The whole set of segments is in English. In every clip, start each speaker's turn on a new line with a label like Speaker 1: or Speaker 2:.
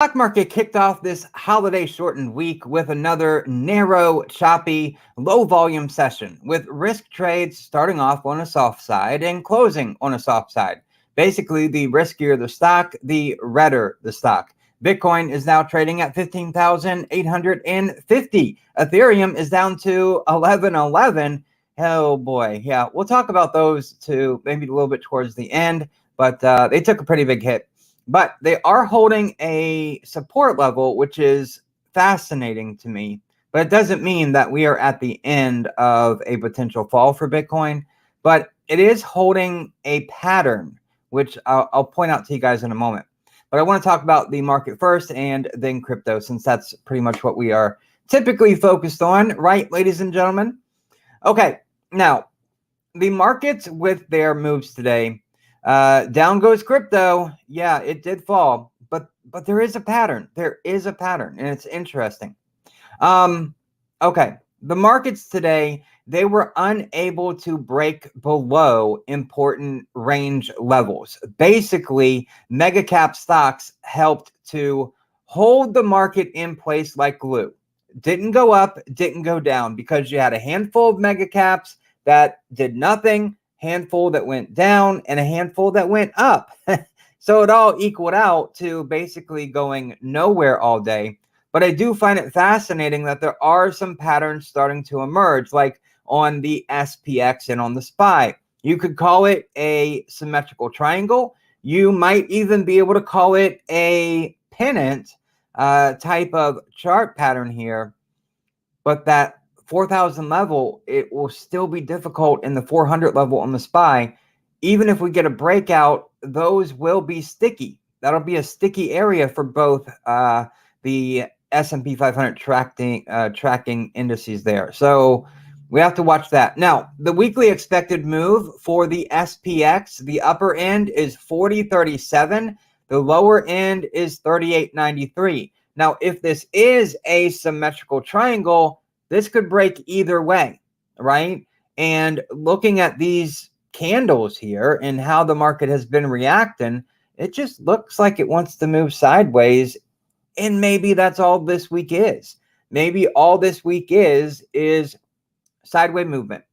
Speaker 1: Stock market kicked off this holiday shortened week with another narrow, choppy, low volume session, with risk trades starting off on a soft side and closing on a soft side. Basically, the riskier the stock, the redder the stock. Bitcoin is now trading at 15,850. Ethereum is down to 1111. Oh boy, yeah, we'll talk about those two maybe a little bit towards the end, but they took a pretty big hit. But they are holding a support level, which is fascinating to me. But it doesn't mean that we are at the end of a potential fall for Bitcoin. But it is holding a pattern, which I'll point out to you guys in a moment. But I want to talk about the market first and then crypto, since that's pretty much what we are typically focused on, right, ladies and gentlemen? Okay, now the markets with their moves today. Down goes crypto. Yeah, it did fall, but there is a pattern. There is a pattern, and it's interesting. Okay, the markets today, they were unable to break below important range levels. Basically, mega cap stocks helped to hold the market in place like glue. Didn't go up, didn't go down, because you had a handful of mega caps that did nothing, handful that went down, and a handful that went up. So it all equaled out to basically going nowhere all day. But I do find it fascinating that there are some patterns starting to emerge, like on the SPX and on the SPY. You could call it a symmetrical triangle. You might even be able to call it a pennant type of chart pattern here. But that 4,000 level, it will still be difficult in the 400 level on the SPY. Even if we get a breakout, those will be sticky. That'll be a sticky area for both the S&P 500 tracking indices there. So we have to watch that. Now, the weekly expected move for the SPX, the upper end is 40.37. The lower end is 38.93. Now, if this is a symmetrical triangle, this could break either way, right? And looking at these candles here and how the market has been reacting, it just looks like it wants to move sideways. And maybe that's all this week is. Maybe all this week is sideways movement.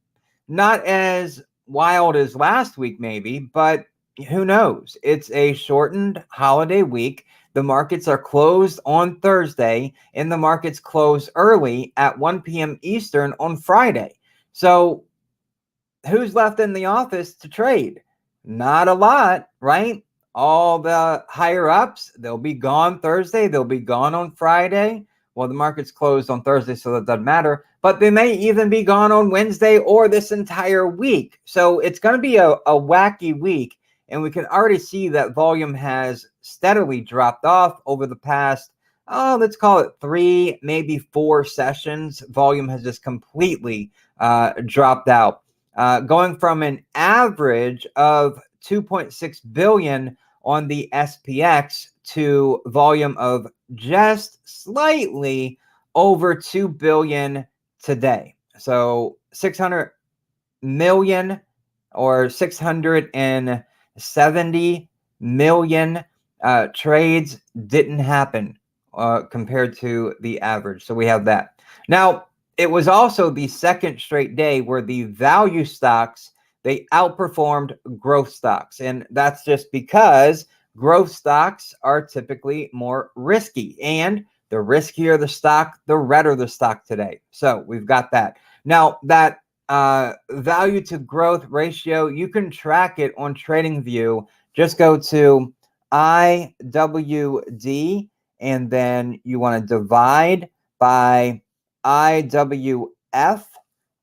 Speaker 1: Not as wild as last week, maybe, but who knows? It's a shortened holiday week. The markets are closed on Thursday, and the markets close early at 1 p.m. Eastern on Friday. So who's left in the office to trade? Not a lot, right? All the higher ups, they'll be gone Thursday. They'll be gone on Friday. Well, the market's closed on Thursday, so that doesn't matter. But they may even be gone on Wednesday or this entire week. So it's going to be a wacky week. And we can already see that volume has steadily dropped off over the past, let's call it 3, maybe 4 sessions. Volume has just completely dropped out, going from an average of 2.6 billion on the SPX to volume of just slightly over 2 billion today. So 600 million or 670 million trades didn't happen compared to the average. So we have that. Now, it was also the second straight day where the value stocks, they outperformed growth stocks. And that's just because growth stocks are typically more risky. And the riskier the stock, the redder the stock today. So we've got that. Now, that value to growth ratio, you can track it on TradingView. Just go to IWD, and then you want to divide by IWF,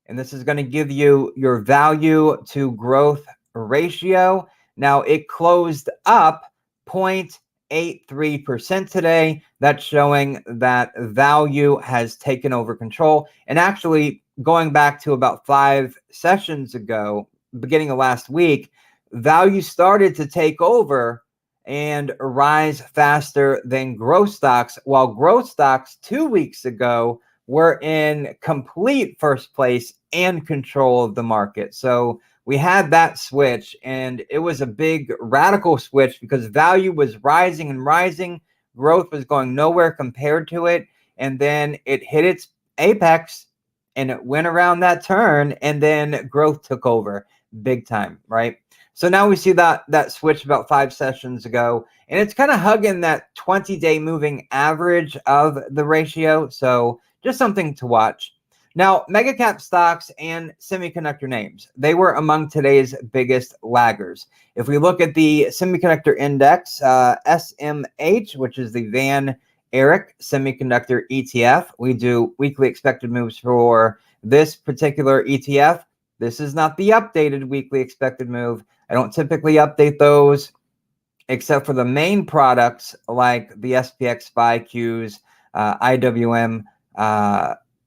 Speaker 1: and this is going to give you your value to growth ratio. Now, it closed up 0.83% today. That's showing that value has taken over control. And actually, going back to about 5 sessions ago, beginning of last week, value started to take over and rise faster than growth stocks, while growth stocks 2 weeks ago were in complete first place and control of the market. So we had that switch, and it was a big radical switch because value was rising and rising, growth was going nowhere compared to it, and then it hit its apex and it went around that turn, and then growth took over big time, right? So now we see that switch about 5 sessions ago, and it's kind of hugging that 20-day moving average of the ratio. So just something to watch. Now, mega cap stocks and semiconductor names, they were among today's biggest laggers. If we look at the semiconductor index, SMH, which is the Van Eric Semiconductor ETF, we do weekly expected moves for this particular ETF. This is not the updated weekly expected move. I don't typically update those except for the main products like the SPX, SPY-Qs, IWM,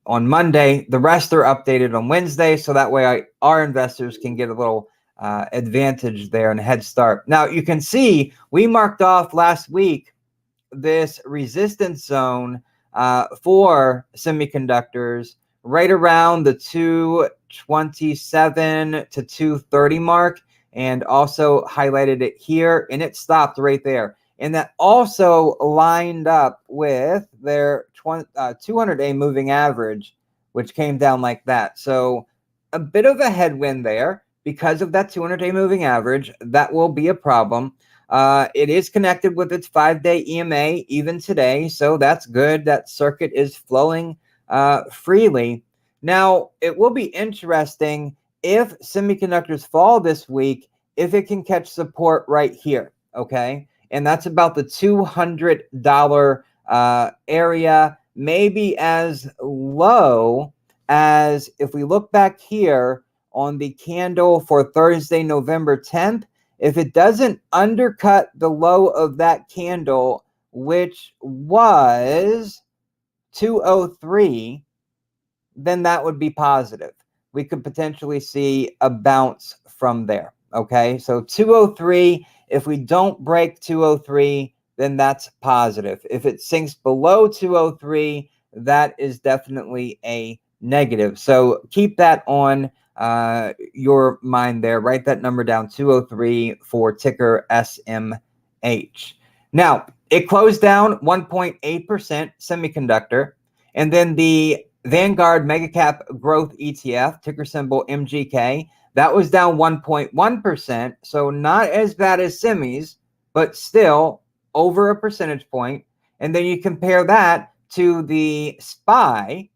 Speaker 1: on Monday. The rest are updated on Wednesday, so that way our investors can get a little advantage there and a head start. Now, you can see we marked off last week this resistance zone for semiconductors right around the 227 to 230 mark, and also highlighted it here, and it stopped right there. And that also lined up with their 200-day moving average, which came down like that. So a bit of a headwind there because of that 200-day moving average. That will be a problem. It is connected with its 5-day EMA even today, so that's good. That circuit is flowing freely. Now, it will be interesting if semiconductors fall this week, if it can catch support right here, okay? And that's about the $200 area, maybe as low as, if we look back here on the candle for Thursday, November 10th, if it doesn't undercut the low of that candle, which was 203, then that would be positive. We could potentially see a bounce from there. Okay, so 203, if we don't break 203, then that's positive. If it sinks below 203, that is definitely a negative. So keep that on your mind there. Write that number down, 203 for ticker SMH. Now, it closed down 1.8% semiconductor, and then the Vanguard Megacap Growth ETF, ticker symbol MGK, that was down 1.1%, so not as bad as semis, but still over a percentage point. And then you compare that to the SPY,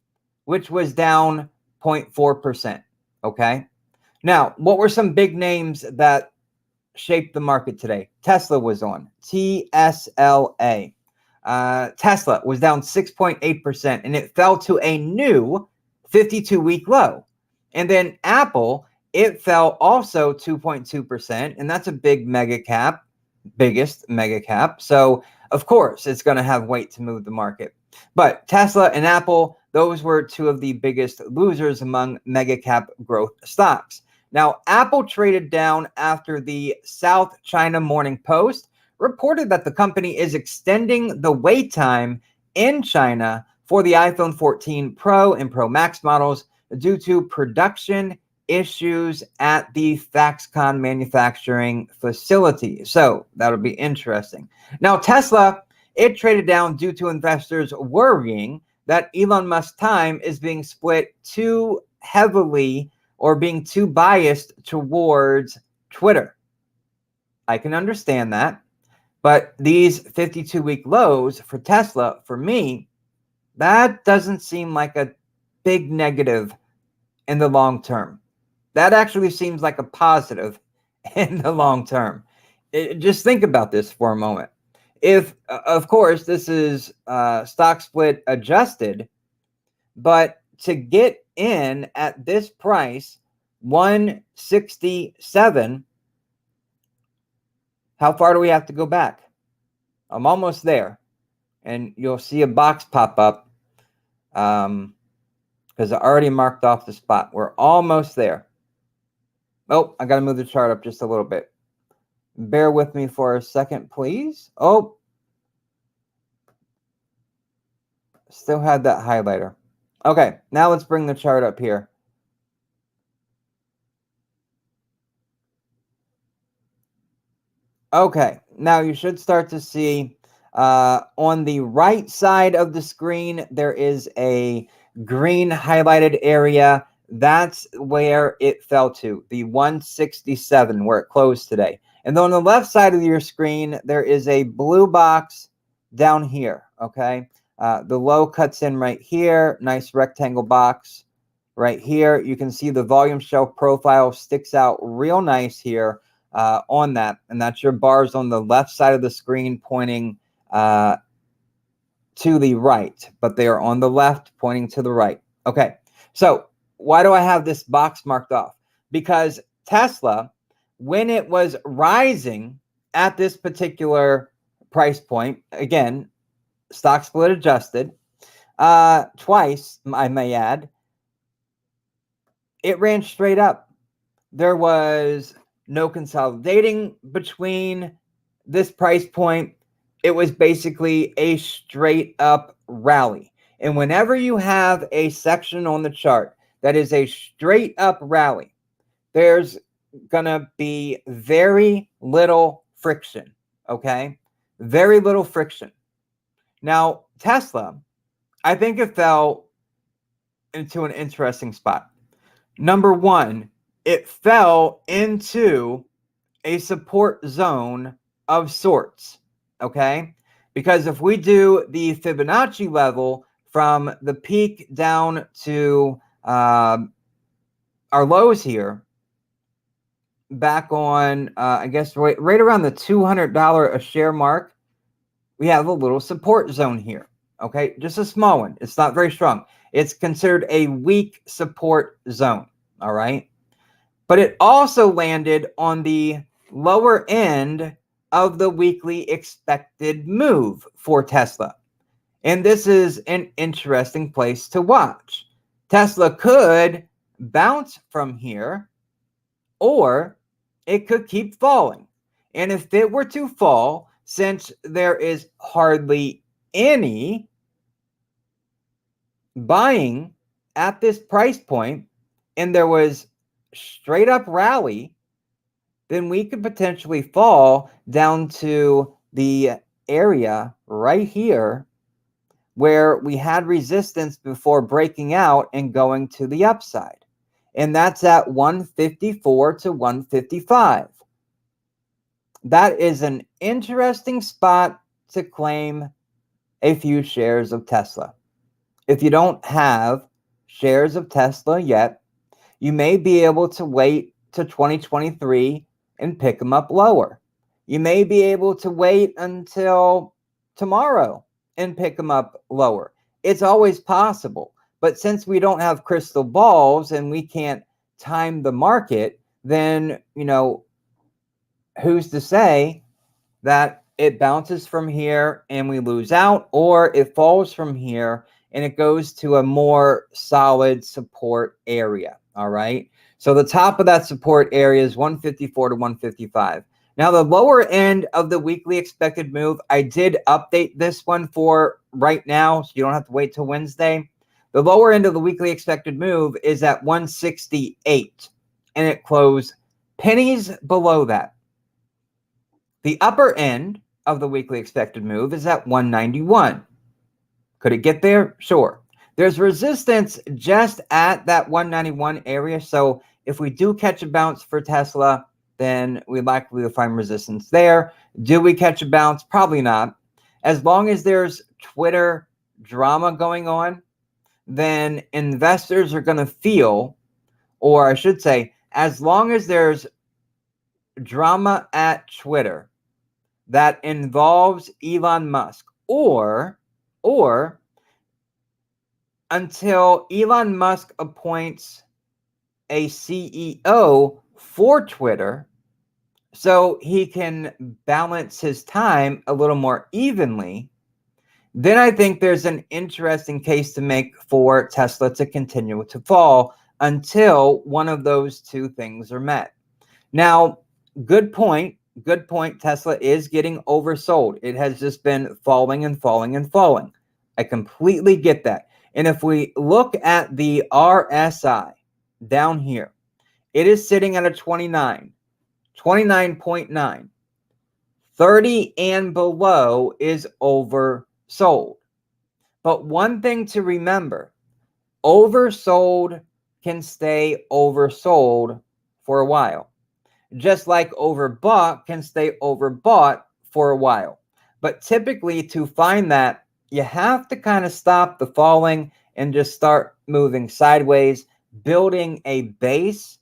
Speaker 1: which was down 0.4%, okay? Now, what were some big names that shaped the market today? Tesla was on, TSLA. Tesla was down 6.8%, and it fell to a new 52-week low. And then Apple, it fell also 2.2%, and that's a big mega cap, biggest mega cap. So, of course, it's going to have weight to move the market. But Tesla and Apple, those were two of the biggest losers among mega cap growth stocks. Now, Apple traded down after the South China Morning Post reported that the company is extending the wait time in China for the iPhone 14 Pro and Pro Max models due to production issues at the Foxconn manufacturing facility. So that'll be interesting. Now, Tesla, it traded down due to investors worrying that Elon Musk's time is being split too heavily or being too biased towards Twitter. I can understand that. But these 52-week lows for Tesla, for me, that doesn't seem like a big negative in the long term. That actually seems like a positive in the long term. Just think about this for a moment. If, of course, this is stock split adjusted, but to get in at this price, 167, how far do we have to go back? I'm almost there, and you'll see a box pop up because I already marked off the spot. We're almost there. Oh, I got to move the chart up just a little bit. Bear with me for a second, please. Oh, still had that highlighter. Okay, now let's bring the chart up here. Okay, now you should start to see On the right side of the screen, there is a green highlighted area. That's where it fell to, the 167, where it closed today. And then on the left side of your screen, there is a blue box down here, okay? The low cuts in right here, nice rectangle box right here. You can see the volume shelf profile sticks out real nice here on that. And that's your bars on the left side of the screen pointing to the right, but they are on the left pointing to the right. Okay, so why do I have this box marked off? Because Tesla, when it was rising at this particular price point, again, stock split adjusted, twice, I may add, it ran straight up. There was no consolidating between this price point. It was basically a straight up rally. And whenever you have a section on the chart that is a straight up rally, there's going to be very little friction, okay? Very little friction. Now, Tesla, I think it fell into an interesting spot. Number one, it fell into a support zone of sorts, okay? Because if we do the Fibonacci level from the peak down to our lows here, back on, I guess, right around the $200 a share mark, we have a little support zone here, okay? Just a small one. It's not very strong. It's considered a weak support zone, all right? But it also landed on the lower end of the weekly expected move for Tesla. And this is an interesting place to watch. Tesla could bounce from here, or it could keep falling. And if it were to fall, since there is hardly any buying at this price point, and there was straight up rally, then we could potentially fall down to the area right here where we had resistance before breaking out and going to the upside. And that's at 154 to 155. That is an interesting spot to claim a few shares of Tesla. If you don't have shares of Tesla yet, you may be able to wait to 2023 and pick them up lower. You may be able to wait until tomorrow and pick them up lower. It's always possible. But since we don't have crystal balls and we can't time the market, then, you know, who's to say that it bounces from here and we lose out, or it falls from here and it goes to a more solid support area, all right? So the top of that support area is 154 to 155. Now, the lower end of the weekly expected move, I did update this one for right now, so you don't have to wait till Wednesday. The lower end of the weekly expected move is at 168, and it closed pennies below that. The upper end of the weekly expected move is at 191. Could it get there? Sure. There's resistance just at that 191 area, so if we do catch a bounce for Tesla, then we likely will find resistance there. Do we catch a bounce? Probably not. As long as there's Twitter drama going on, then investors are going to feel, or I should say, as long as there's drama at Twitter that involves Elon Musk, or until Elon Musk appoints a CEO for Twitter so he can balance his time a little more evenly, then I think there's an interesting case to make for Tesla to continue to fall until one of those two things are met. Now, good point. Good point. Tesla is getting oversold. It has just been falling and falling and falling. I completely get that. And if we look at the RSI down here, it is sitting at a 29, 29.9. 30 and below is oversold. But one thing to remember, oversold can stay oversold for a while, just like overbought can stay overbought for a while. But typically, to find that, you have to kind of stop the falling and just start moving sideways, building a base,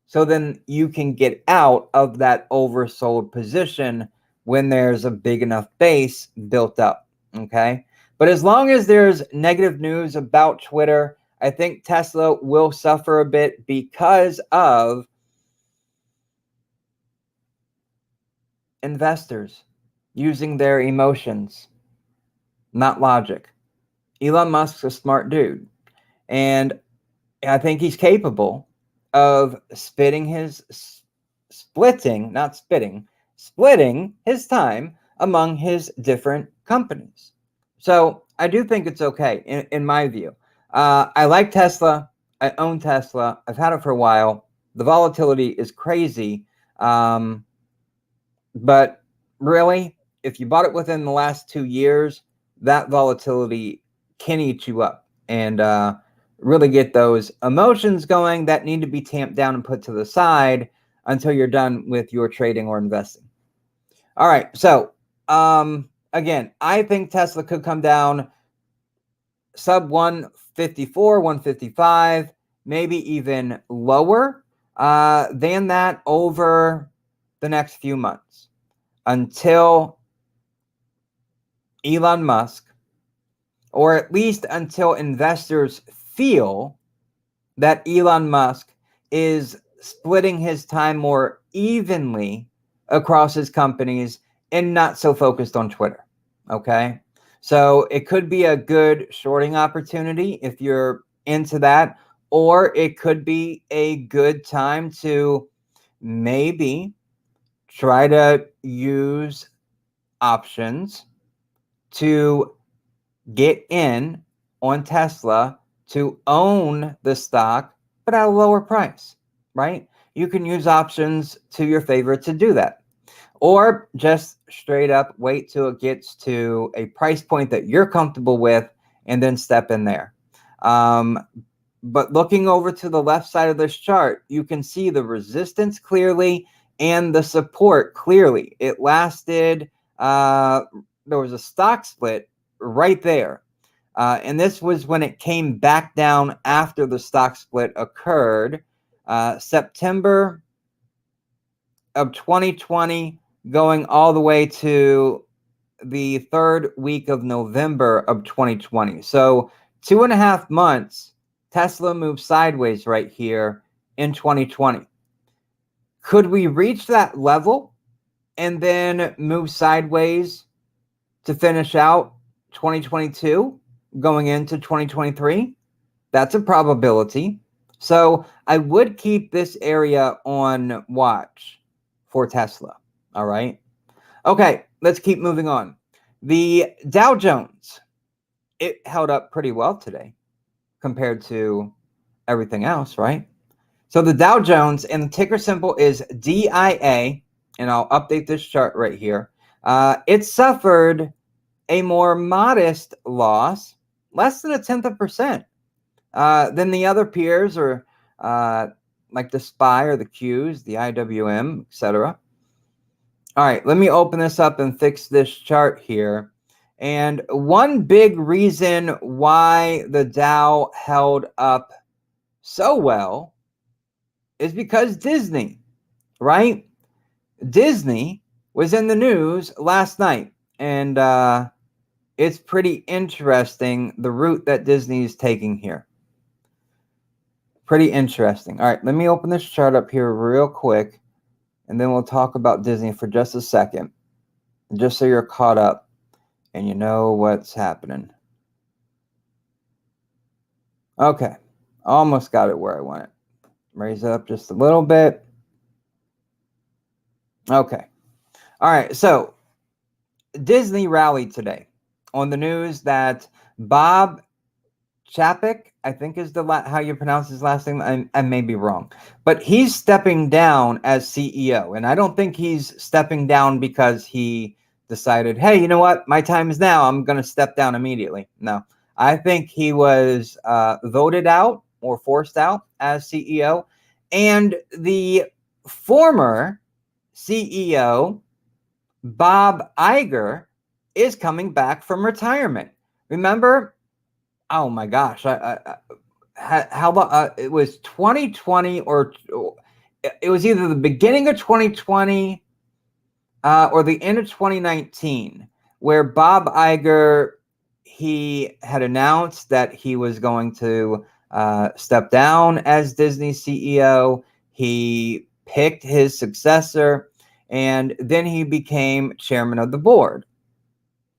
Speaker 1: so then you can get out of that oversold position when there's a big enough base built up. Okay. But as long as there's negative news about Twitter, I think Tesla will suffer a bit because of investors using their emotions, not logic. Elon Musk's a smart dude, and I think he's capable of splitting his his time among his different companies. So I do think it's okay in my view. I like Tesla. I own Tesla. I've had it for a while. The volatility is crazy. But really, if you bought it within the last 2 years, that volatility can eat you up and really get those emotions going that need to be tamped down and put to the side until you're done with your trading or investing. All right. So again, I think Tesla could come down sub 154, 155, maybe even lower than that over the next few months until Elon Musk, or at least until investors feel that Elon Musk is splitting his time more evenly across his companies and not so focused on Twitter. Okay. So it could be a good shorting opportunity if you're into that, or it could be a good time to maybe try to use options to get in on Tesla to own the stock, but at a lower price, right? You can use options to your favor to do that. Or just straight up wait till it gets to a price point that you're comfortable with and then step in there. But looking over to the left side of this chart, you can see the resistance clearly and the support clearly. It lasted, there was a stock split right there. And this was when it came back down after the stock split occurred, September of 2020, going all the way to the third week of November of 2020. So 2.5 months, Tesla moved sideways right here in 2020. Could we reach that level and then move sideways to finish out 2022 going into 2023? That's a probability. So I would keep this area on watch for Tesla. All right. Okay, let's keep moving on. The Dow Jones, it held up pretty well today compared to everything else, right? So the Dow Jones, and the ticker symbol is DIA, and I'll update this chart right here. It suffered a more modest loss, less than 0.1% than the other peers, or like the SPY or the Qs, the IWM, etc. All right, let me open this up and fix this chart here. And one big reason why the Dow held up so well is because Disney, right? Disney was in the news last night, and it's pretty interesting the route that Disney is taking here. Pretty interesting. All right, let me open this chart up here real quick, and then we'll talk about Disney for just a second, just so you're caught up and you know what's happening. Okay, almost got it where I want it. Raise it up just a little bit. Okay. All right, so Disney rallied today on the news that Bob Chapek, I think is how you pronounce his last name. I may be wrong, but he's stepping down as CEO, and I don't think he's stepping down because he decided, hey, you know what, my time is now, I'm going to step down immediately. No, I think he was voted out or forced out as CEO, and the former CEO, Bob Iger, is coming back from retirement. Remember? Oh my gosh! How long? It was 2020, or it was either the beginning of 2020 or the end of 2019, where Bob Iger, he had announced that he was going to step down as Disney CEO. He picked his successor, and then he became chairman of the board.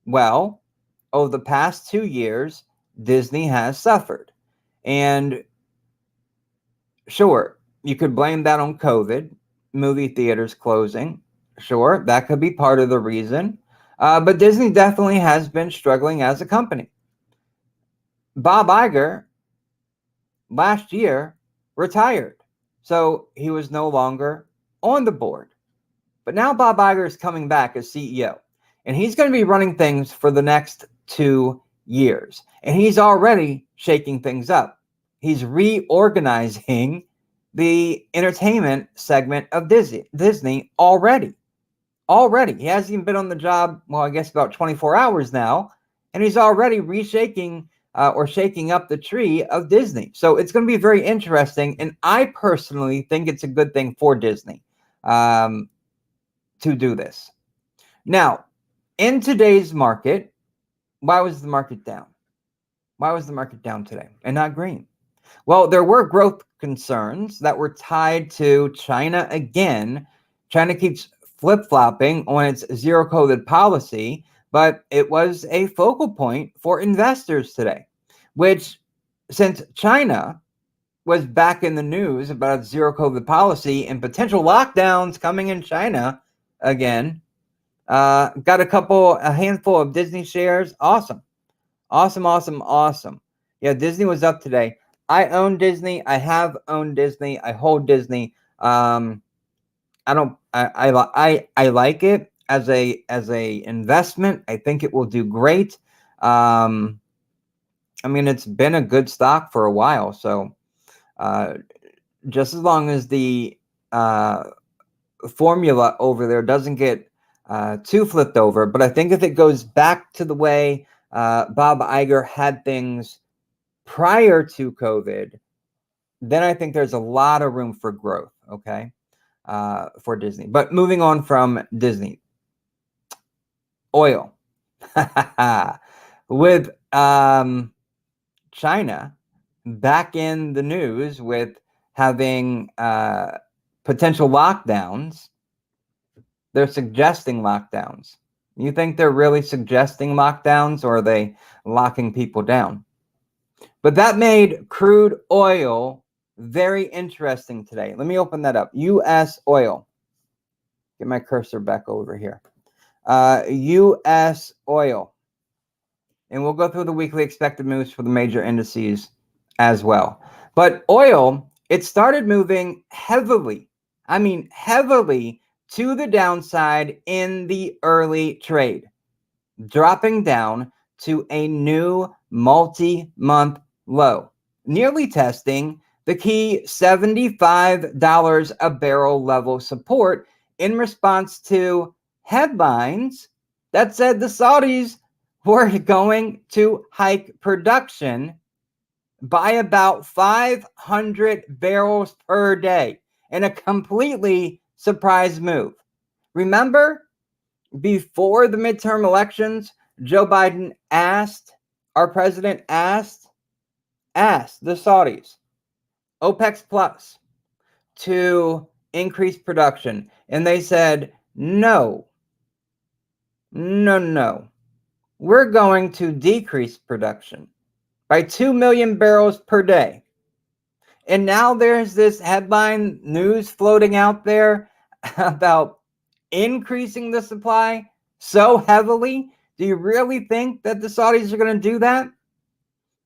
Speaker 1: Well, over the past 2 years, Disney has suffered. And sure, you could blame that on COVID, movie theaters closing. Sure, that could be part of the reason. But Disney definitely has been struggling as a company. Bob Iger last year retired, so he was no longer on the board. But now Bob Iger is coming back as CEO, and he's going to be running things for the next 2 years. And he's already shaking things up. He's reorganizing the entertainment segment of Disney already. He hasn't even been on the job, well, I guess about 24 hours now, and he's already reshaping or shaking up the tree of Disney. So it's going to be very interesting, and I personally think it's a good thing for Disney to do this. Now, in today's market, why was the market down? Why was the market down today and not green? Well, there were growth concerns that were tied to China again. China keeps flip-flopping on its zero COVID policy, but it was a focal point for investors today, which, since China was back in the news about its zero COVID policy and potential lockdowns coming in China again, got a handful of Disney shares. Awesome. Yeah, Disney was up today. I own Disney. I have owned Disney. I hold Disney. I like it as a investment. I think it will do great. I mean, it's been a good stock for a while. So just as long as the formula over there doesn't get too flipped over, but I think if it goes back to the way Bob Iger had things prior to COVID, then I think there's a lot of room for growth, okay, for Disney. But moving on from Disney, oil. With China back in the news with having potential lockdowns, they're suggesting lockdowns. You think they're really suggesting lockdowns, or are they locking people down? But that made crude oil very interesting today. Let me open that up. U.S. oil. Get my cursor back over here. U.S. oil. And we'll go through the weekly expected moves for the major indices as well. But oil, it started moving heavily. I mean, heavily to the downside in the early trade, dropping down to a new multi-month low, nearly testing the key $75 a barrel level support in response to headlines that said the Saudis were going to hike production by about 500 barrels per day in a completely surprise move. Remember, before the midterm elections, Joe Biden our president asked the Saudis, OPEC Plus, to increase production. And they said, no, we're going to decrease production by 2 million barrels per day. And now there's this headline news floating out there about increasing the supply so heavily. Do you really think that the Saudis are going to do that?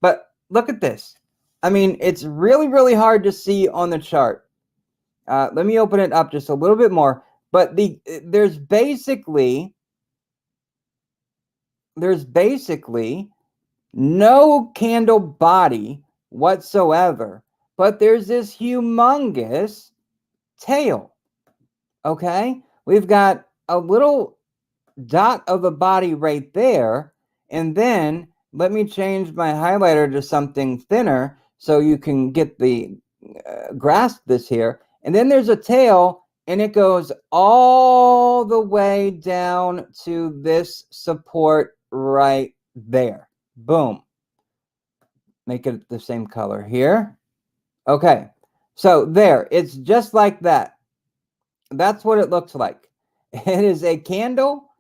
Speaker 1: But look at this. I mean, it's really, really hard to see on the chart. Let me open it up just a little bit more. But there's basically no candle body whatsoever, but there's this humongous tail. Okay, we've got a little dot of a body right there, and then let me change my highlighter to something thinner so you can get the grasp this here. And then there's a tail, and it goes all the way down to this support right there. Boom. Make it the same color here. Okay, so there, it's just like that. That's what it looks like. It is a candle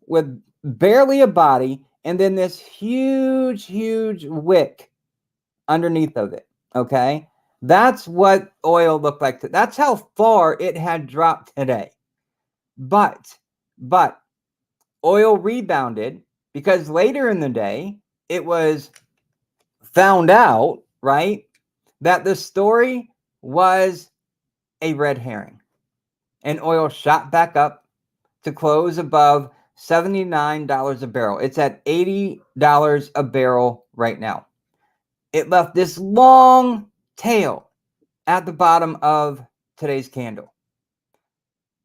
Speaker 1: with barely a body and then this huge, huge wick underneath of it. Okay, that's what oil looked like. That's how far it had dropped today. But oil rebounded because later in the day it was found out, right, that the story was a red herring, and oil shot back up to close above $79 a barrel. It's at $80 a barrel right now. It left this long tail at the bottom of today's candle.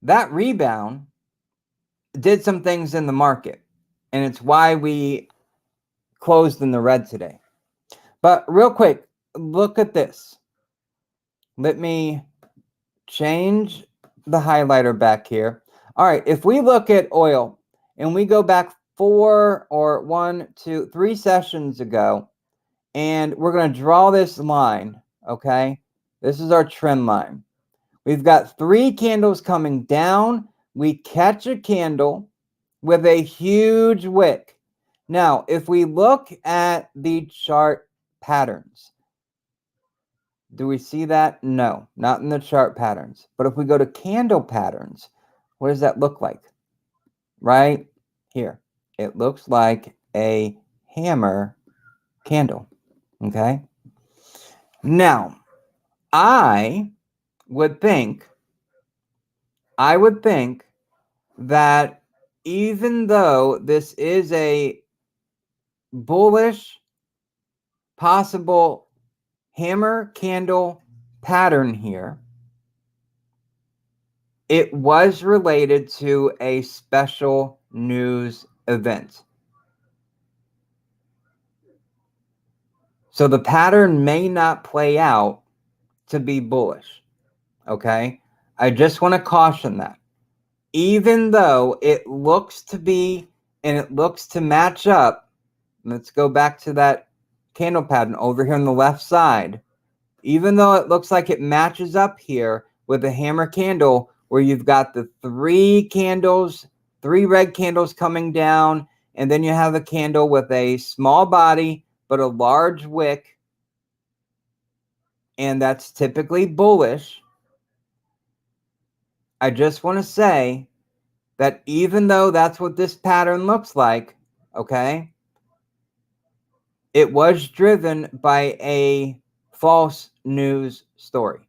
Speaker 1: That rebound did some things in the market, and it's why we closed in the red today. But real quick, look at this. Let me change the highlighter back here. All right, if we look at oil and we go back 3 sessions ago, and we're going to draw this line, okay? This is our trend line. We've got 3 candles coming down. We catch a candle with a huge wick. Now, if we look at the chart patterns, do we see that? No, not in the chart patterns. But if we go to candle patterns, what does that look like? Right here. It looks like a hammer candle. Okay. Now, I would think that even though this is a bullish possible hammer candle pattern here, it was related to a special news event. So the pattern may not play out to be bullish. Okay. I just want to caution that. Even though it looks to be and it looks to match up, let's go back to that candle pattern over here on the left side. Even though it looks like it matches up here with a hammer candle where you've got the 3 candles, 3 red candles coming down, and then you have a candle with a small body but a large wick, and that's typically bullish. I just want to say that even though that's what this pattern looks like, okay, it was driven by a false news story.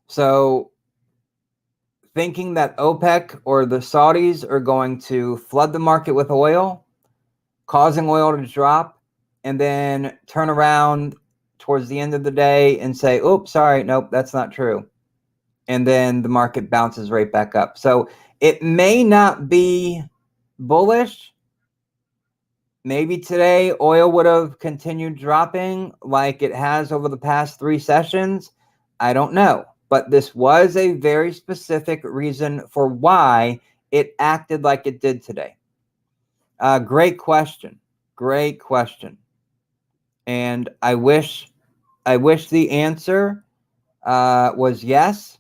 Speaker 1: So thinking that OPEC or the Saudis are going to flood the market with oil, causing oil to drop, and then turn around towards the end of the day and say, oops, sorry, nope, that's not true. And then the market bounces right back up. So it may not be bullish. Maybe today oil would have continued dropping like it has over the past 3 sessions. I don't know. But this was a very specific reason for why it acted like it did today. Great question. Great question. And I wish the answer was yes.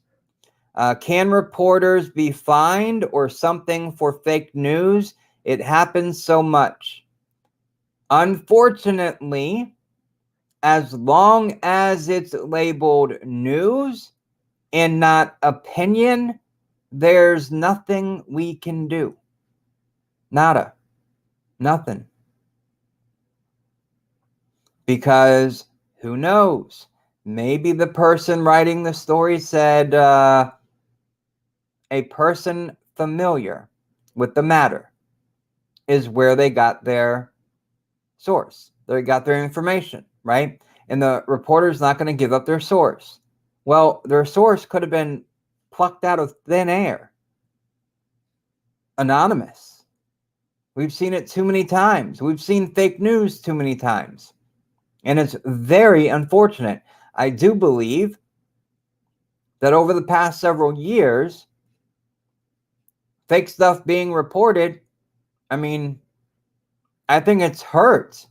Speaker 1: Can reporters be fined or something for fake news? It happens so much. Unfortunately, as long as it's labeled news and not opinion, there's nothing we can do. Nada. Nothing. because who knows? Maybe the person writing the story said a person familiar with the matter is where they got their source. They got their information, right? And the reporter's not going to give up their source. Well, their source could have been plucked out of thin air, anonymous. We've seen it too many times. We've seen fake news too many times. And it's very unfortunate. I do believe that over the past several years, fake stuff being reported, I mean, I think it's hurt.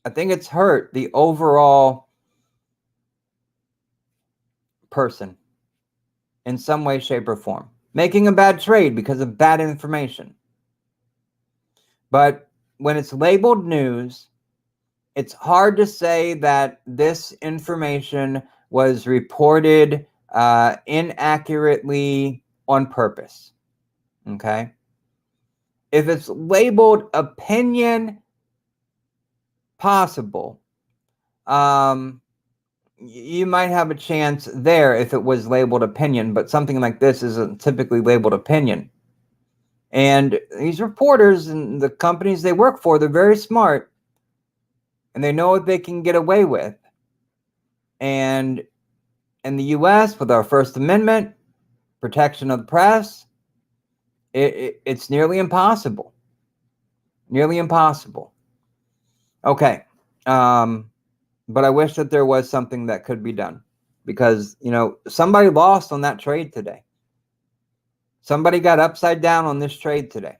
Speaker 1: I think it's hurt the overall person in some way, shape, or form. Making a bad trade because of bad information. But when it's labeled news, it's hard to say that this information was reported inaccurately on purpose. Okay? If it's labeled opinion, possible. You might have a chance there if it was labeled opinion, but something like this isn't typically labeled opinion. And these reporters and the companies they work for, they're very smart, and they know what they can get away with. And in the U.S., with our First Amendment, protection of the press, it's nearly impossible. Nearly impossible. Okay. But I wish that there was something that could be done, because, you know, somebody lost on that trade today. Somebody got upside down on this trade today,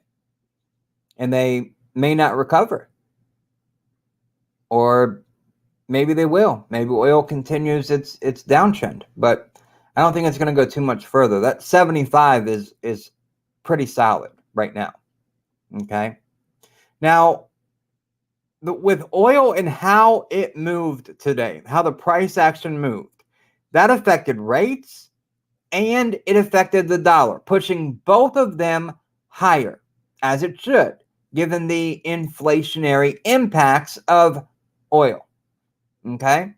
Speaker 1: and they may not recover. Or maybe they will. Maybe oil continues its downtrend, but I don't think it's going to go too much further. That 75 is pretty solid right now. Okay. Now, with oil and how it moved today, how the price action moved, that affected rates and it affected the dollar, pushing both of them higher, as it should, given the inflationary impacts of oil. Okay?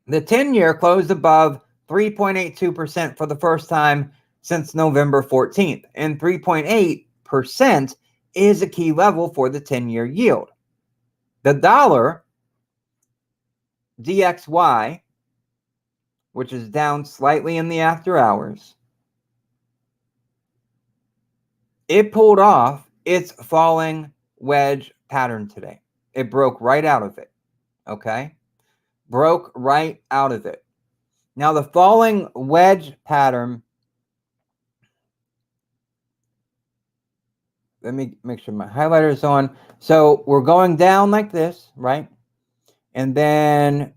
Speaker 1: The 10-year closed above 3.82% for the first time since November 14th, and 3.8% is a key level for the 10-year yield. The dollar, DXY, which is down slightly in the after hours, it pulled off its falling wedge pattern today. It broke right out of it. Okay? Broke right out of it. Now, the falling wedge pattern, let me make sure my highlighter is on. So we're going down like this, right? And then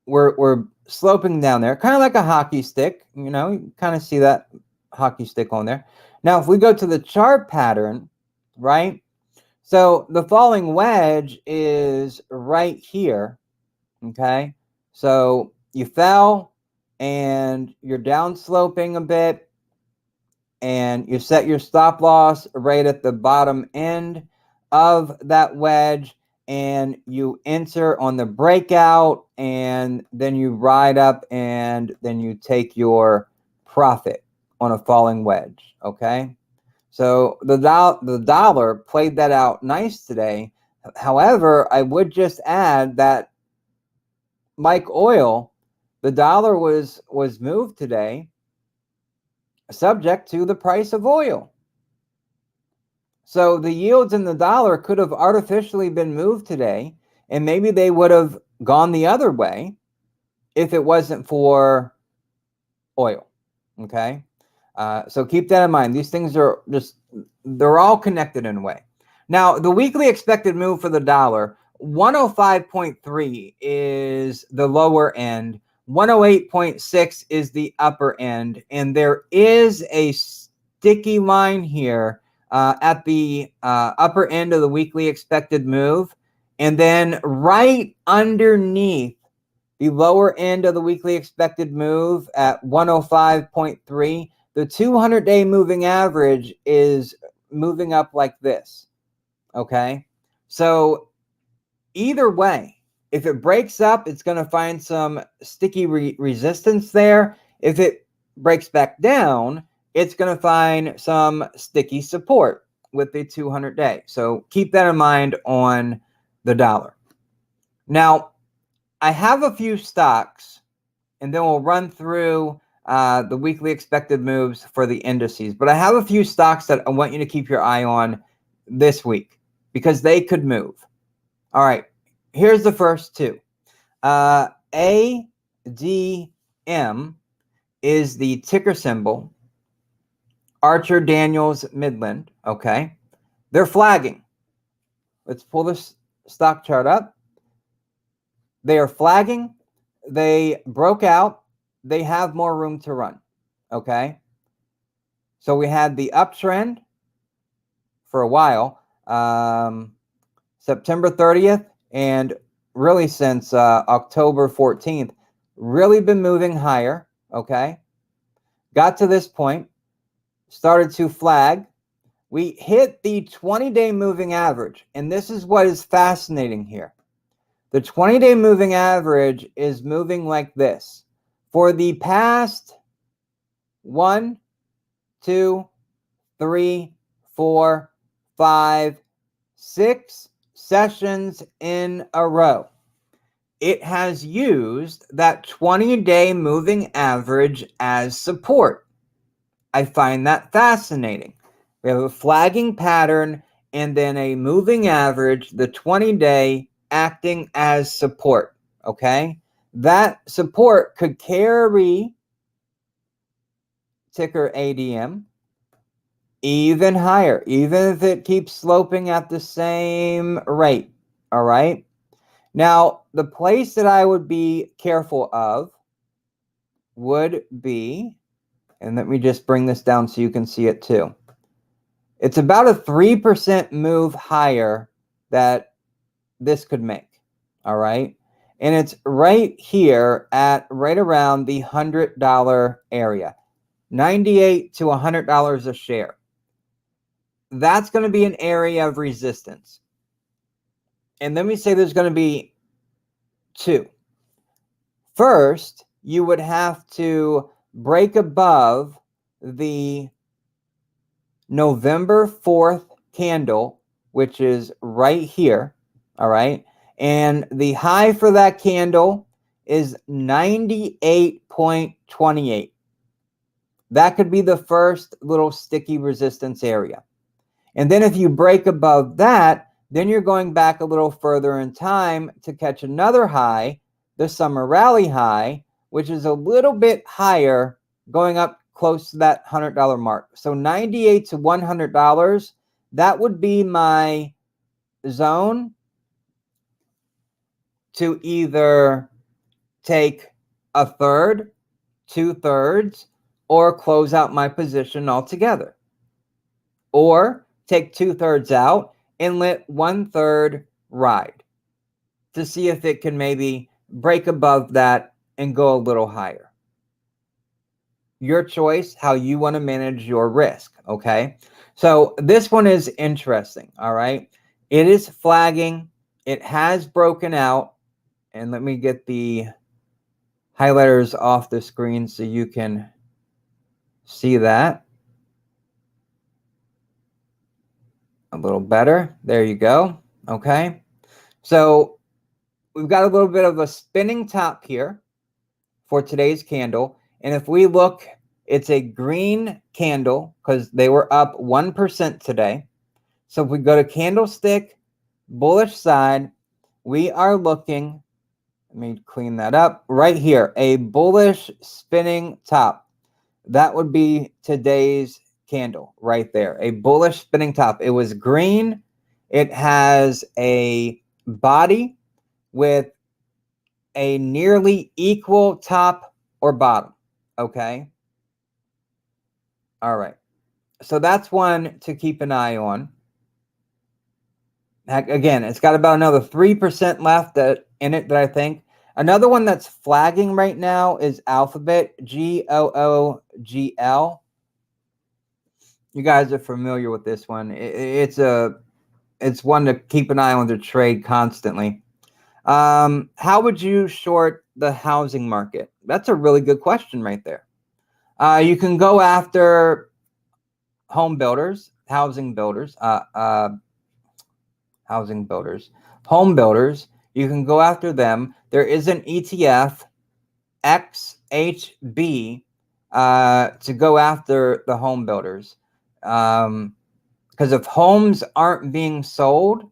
Speaker 1: we're sloping down there, kind of like a hockey stick. You know, you kind of see that hockey stick on there. Now, if we go to the chart pattern, right? So the falling wedge is right here, okay? So you fell and you're down sloping a bit, and you set your stop loss right at the bottom end of that wedge, and you enter on the breakout, and then you ride up, and then you take your profit on a falling wedge. Okay, so the dollar played that out nice today. However, I would just add that, like oil, the dollar was moved today subject to the price of oil. So the yields in the dollar could have artificially been moved today, and maybe they would have gone the other way if it wasn't for oil. Okay. So keep that in mind. These things are just, they're all connected in a way. Now, the weekly expected move for the dollar, 105.3 is the lower end. 108.6 is the upper end, and there is a sticky line here at the upper end of the weekly expected move, and then right underneath the lower end of the weekly expected move at 105.3, the 200-day moving average is moving up like this. Okay, So either way, if it breaks up, it's going to find some sticky resistance there. If it breaks back down, it's going to find some sticky support with the 200-day. So keep that in mind on the dollar. Now, I have a few stocks, and then we'll run through the weekly expected moves for the indices. But I have a few stocks that I want you to keep your eye on this week because they could move. All right, here's the first two. ADM is the ticker symbol. Archer Daniels Midland, okay? They're flagging. Let's pull this stock chart up. They are flagging. They broke out. They have more room to run, okay? So we had the uptrend for a while, September 30th, and really since October 14th, really been moving higher, okay? Got to this point, started to flag. We hit the 20-day moving average, and this is what is fascinating here. The 20-day moving average is moving like this. For the past 1, 2, 3, 4, 5, 6 sessions in a row, it has used that 20-day moving average as support. I find that fascinating. We have a flagging pattern and then a moving average, the 20-day acting as support, okay? That support could carry ticker ADM even higher, even if it keeps sloping at the same rate, all right? Now, the place that I would be careful of would be, and let me just bring this down so you can see it too. It's about a 3% move higher that this could make, all right? And it's right here at right around the $100 area, $98 to $100 a share. That's going to be an area of resistance. And let me say there's going to be two. First, you would have to break above the November 4th candle, which is right here, all right? And the high for that candle is 98.28. That could be the first little sticky resistance area. And then if you break above that, then you're going back a little further in time to catch another high, the summer rally high, which is a little bit higher, going up close to that $100 mark. So $98 to $100, that would be my zone to either take a third, 2/3, or close out my position altogether. Or take 2/3 out and let 1/3 ride to see if it can maybe break above that and go a little higher. Your choice, how you want to manage your risk, okay? So this one is interesting, all right? It is flagging. It has broken out. And let me get the highlighters off the screen so you can see that a little better. There you go, okay? So we've got a little bit of a spinning top here for today's candle. And if we look, it's a green candle because they were up 1% today. So if we go to candlestick, bullish side, we are looking, let me clean that up, right here, a bullish spinning top. That would be today's candle right there, a bullish spinning top. It was green. It has a body with a nearly equal top or bottom, okay? All right. So that's one to keep an eye on. Again, it's got about another 3% left in it that I think. Another one that's flagging right now is Alphabet, GOOGL. You guys are familiar with this one. It's a it's one to keep an eye on the trade constantly. How would you short the housing market? That's a really good question right there. You can go after home builders, housing builders, home builders. You can go after them. There is an ETF, XHB, to go after the home builders. Because if homes aren't being sold,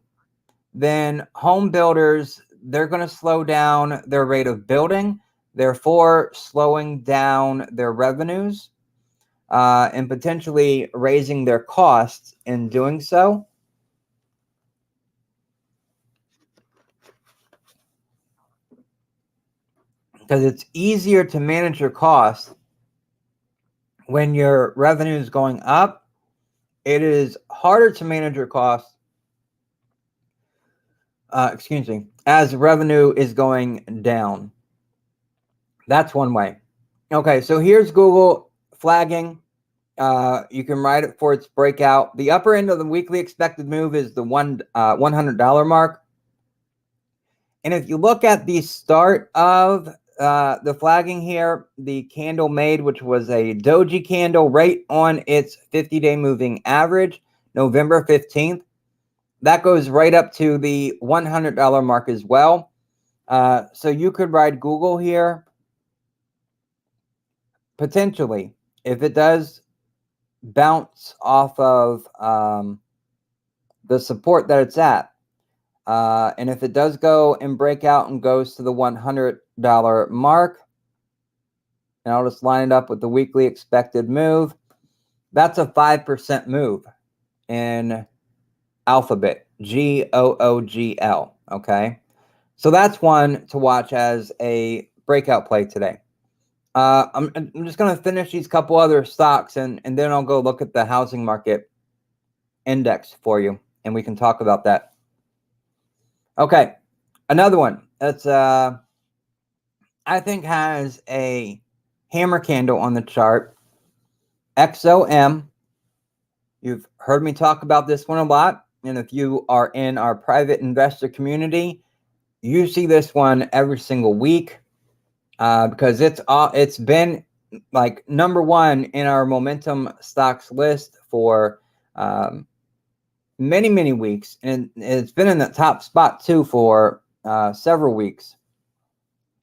Speaker 1: then home builders, they're going to slow down their rate of building, therefore slowing down their revenues, and potentially raising their costs in doing so. Because it's easier to manage your costs when your revenue is going up. It is harder to manage your costs, as revenue is going down. That's one way. Okay, so here's Google flagging. You can ride it for its breakout. The upper end of the weekly expected move is the $100 mark. And if you look at the start of the flagging here, the candle made, which was a doji candle right on its 50-day moving average, November 15th. That goes right up to the $100 mark as well. So you could ride Google here, potentially, if it does bounce off of the support that it's at. And if it does go and break out and goes to the $100 mark, and I'll just line it up with the weekly expected move, that's a 5% move in Alphabet, GOOGL, okay? So that's one to watch as a breakout play today. I'm just going to finish these couple other stocks, and then I'll go look at the housing market index for you, and we can talk about that. Okay, another one that's I think has a hammer candle on the chart, XOM. You've heard me talk about this one a lot, and if you are in our private investor community, you see this one every single week, because it's been like #1 in our momentum stocks list for many weeks, and it's been in the top spot too for several weeks.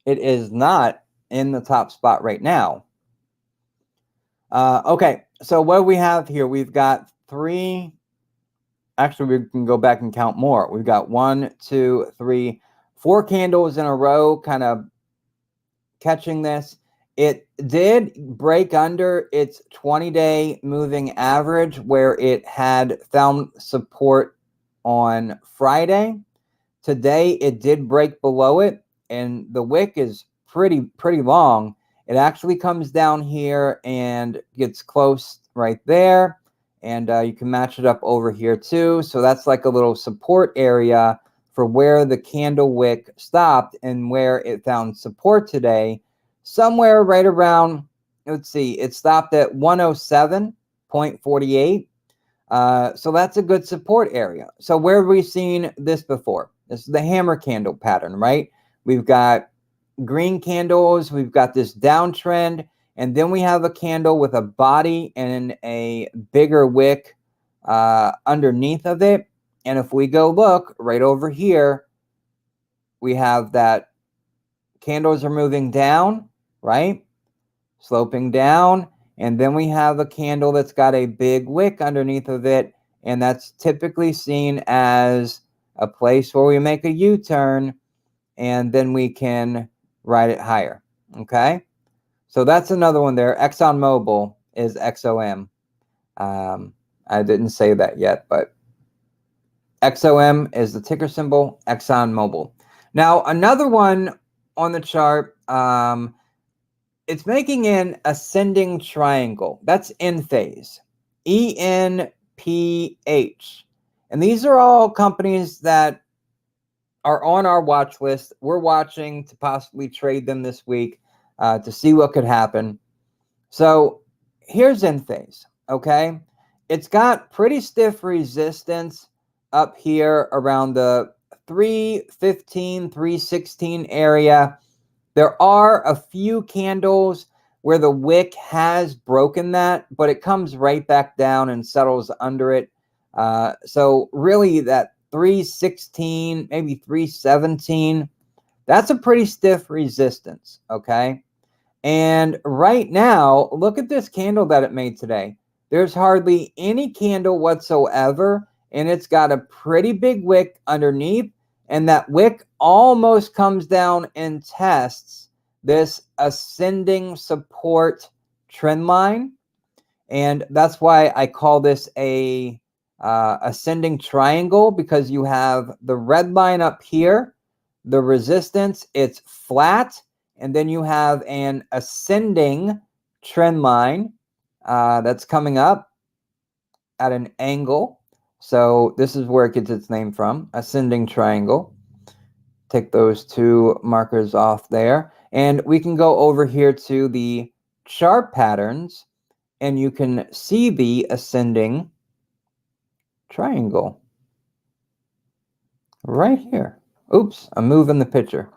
Speaker 1: It is not in the top spot right now. Okay, so what do we have here? We've got three. Actually, we can go back and count more. We've got 1, 2, 3, 4 candles in a row, kind of catching this. It did break under its 20-day moving average, where it had found support on Friday. Today, it did break below it, and the wick is pretty long. It actually comes down here and gets close right there, and you can match it up over here too. So that's like a little support area for where the candle wick stopped and where it found support today, somewhere right around, let's see, it stopped at 107.48. So that's a good support area. So where have we seen this before? This is the hammer candle pattern, right? We've got green candles, we've got this downtrend, and then we have a candle with a body and a bigger wick underneath of it. And if we go look right over here, we have that candles are moving down, right? Sloping down. And then we have a candle that's got a big wick underneath of it. And that's typically seen as a place where we make a U-turn, and then we can ride it higher. Okay. So that's another one there. ExxonMobil is XOM. I didn't say that yet, but XOM is the ticker symbol, ExxonMobil. Now, another one on the chart, it's making an ascending triangle. That's in phase, ENPH. And these are all companies that are on our watch list. We're watching to possibly trade them this week to see what could happen. So here's in phase, okay? It's got pretty stiff resistance up here around the 315, 316 area. There are a few candles where the wick has broken that, but it comes right back down and settles under it. So really that 316, maybe 317, that's a pretty stiff resistance, okay? And right now, look at this candle that it made today. There's hardly any candle whatsoever, and it's got a pretty big wick underneath, and that wick almost comes down and tests this ascending support trend line. And that's why I call this a ascending triangle, because you have the red line up here, the resistance, it's flat, and then you have an ascending trend line that's coming up at an angle. So this is where it gets its name from, ascending triangle. Take those two markers off there. And we can go over here to the chart patterns, and you can see the ascending triangle right here. Oops, I'm moving the picture.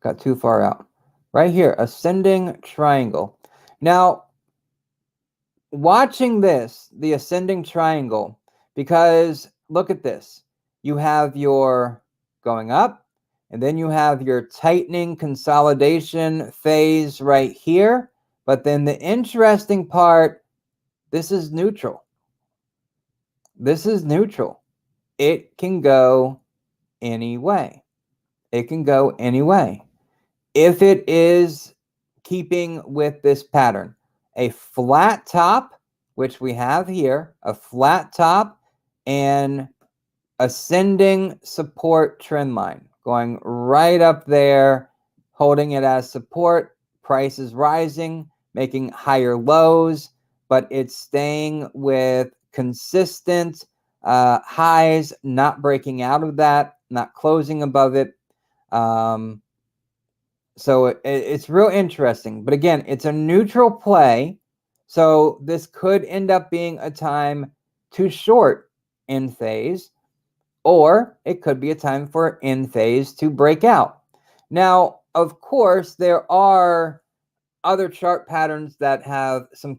Speaker 1: Got too far out. Right here, ascending triangle. Now, watching this, the ascending triangle, because look at this. You have your going up, and then you have your tightening consolidation phase right here. But then the interesting part, this is neutral. This is neutral. It can go any way. It can go any way. If it is keeping with this pattern, a flat top, which we have here, a flat top and ascending support trend line going right up there, holding it as support. Price is rising, making higher lows, but it's staying with consistent highs, not breaking out of that, not closing above it. So it's real interesting. But again, it's a neutral play. So this could end up being a time to short in phase, or it could be a time for in phase to break out. Now, of course, there are other chart patterns that have some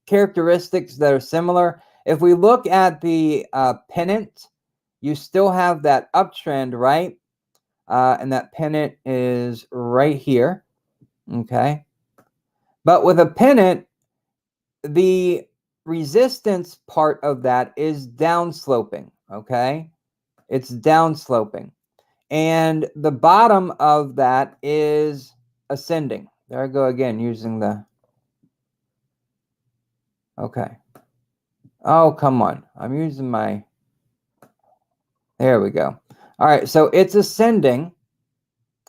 Speaker 1: characteristics that are similar. If we look at the pennant, you still have that uptrend, right? And that pennant is right here, okay? But with a pennant, the resistance part of that is downsloping, okay? It's downsloping. And the bottom of that is ascending. There I go again using the, okay. Oh, come on. I'm using my, there we go. All right, so it's ascending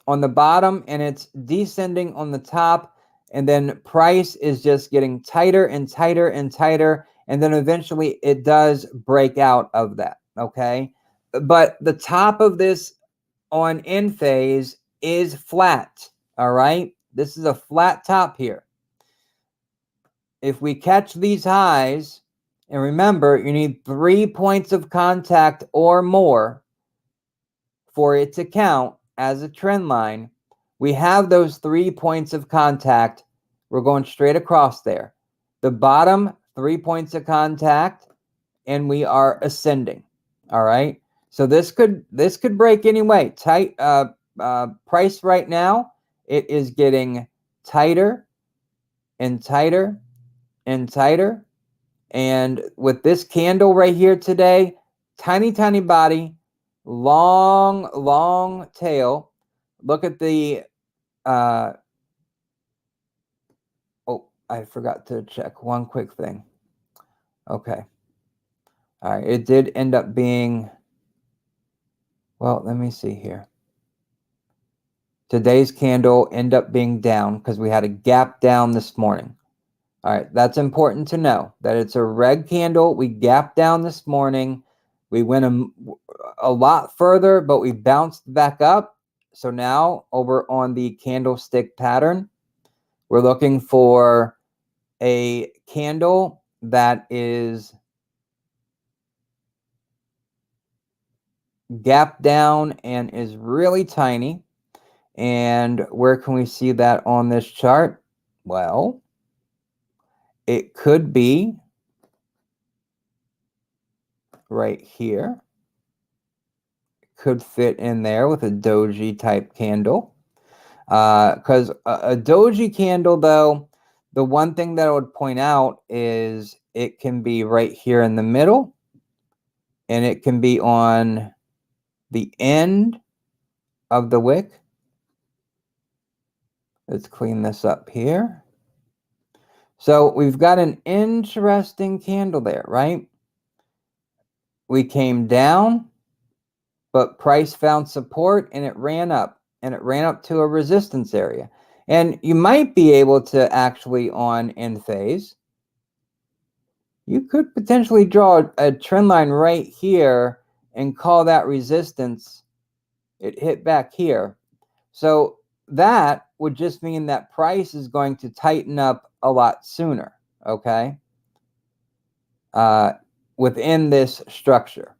Speaker 1: on the bottom and it's descending on the top, and then price is just getting tighter and tighter and tighter, and then eventually it does break out of that, okay? But the top of this on in phase is flat, all right? This is a flat top here. If we catch these highs, and remember, you need 3 points of contact or more for it to count as a trend line. We have those 3 points of contact. We're going straight across there. The bottom 3 points of contact, and we are ascending. All right. So this could break anyway. Tight price right now. It is getting tighter and tighter and tighter. And with this candle right here today, tiny, tiny body, long, long tail. Look at the, oh, I forgot to check one quick thing. Okay. All right. It did end up being, well, let me see here. Today's candle ended up being down because we had a gap down this morning. All right, that's important to know that it's a red candle. We gapped down this morning. We went a lot further, but we bounced back up. So now over on the candlestick pattern, we're looking for a candle that is gap down and is really tiny. And where can we see that on this chart? Well, it could be right here. Could fit in there with a doji type candle. Because a doji candle, though, the one thing that I would point out is it can be right here in the middle, and it can be on the end of the wick. Let's clean this up here. So we've got an interesting candle there, right? We came down, but price found support and it ran up, and it ran up to a resistance area. And you might be able to actually, on end phase, you could potentially draw a trend line right here and call that resistance. It hit back here. So that would just mean that price is going to tighten up a lot sooner, okay? Within this structure.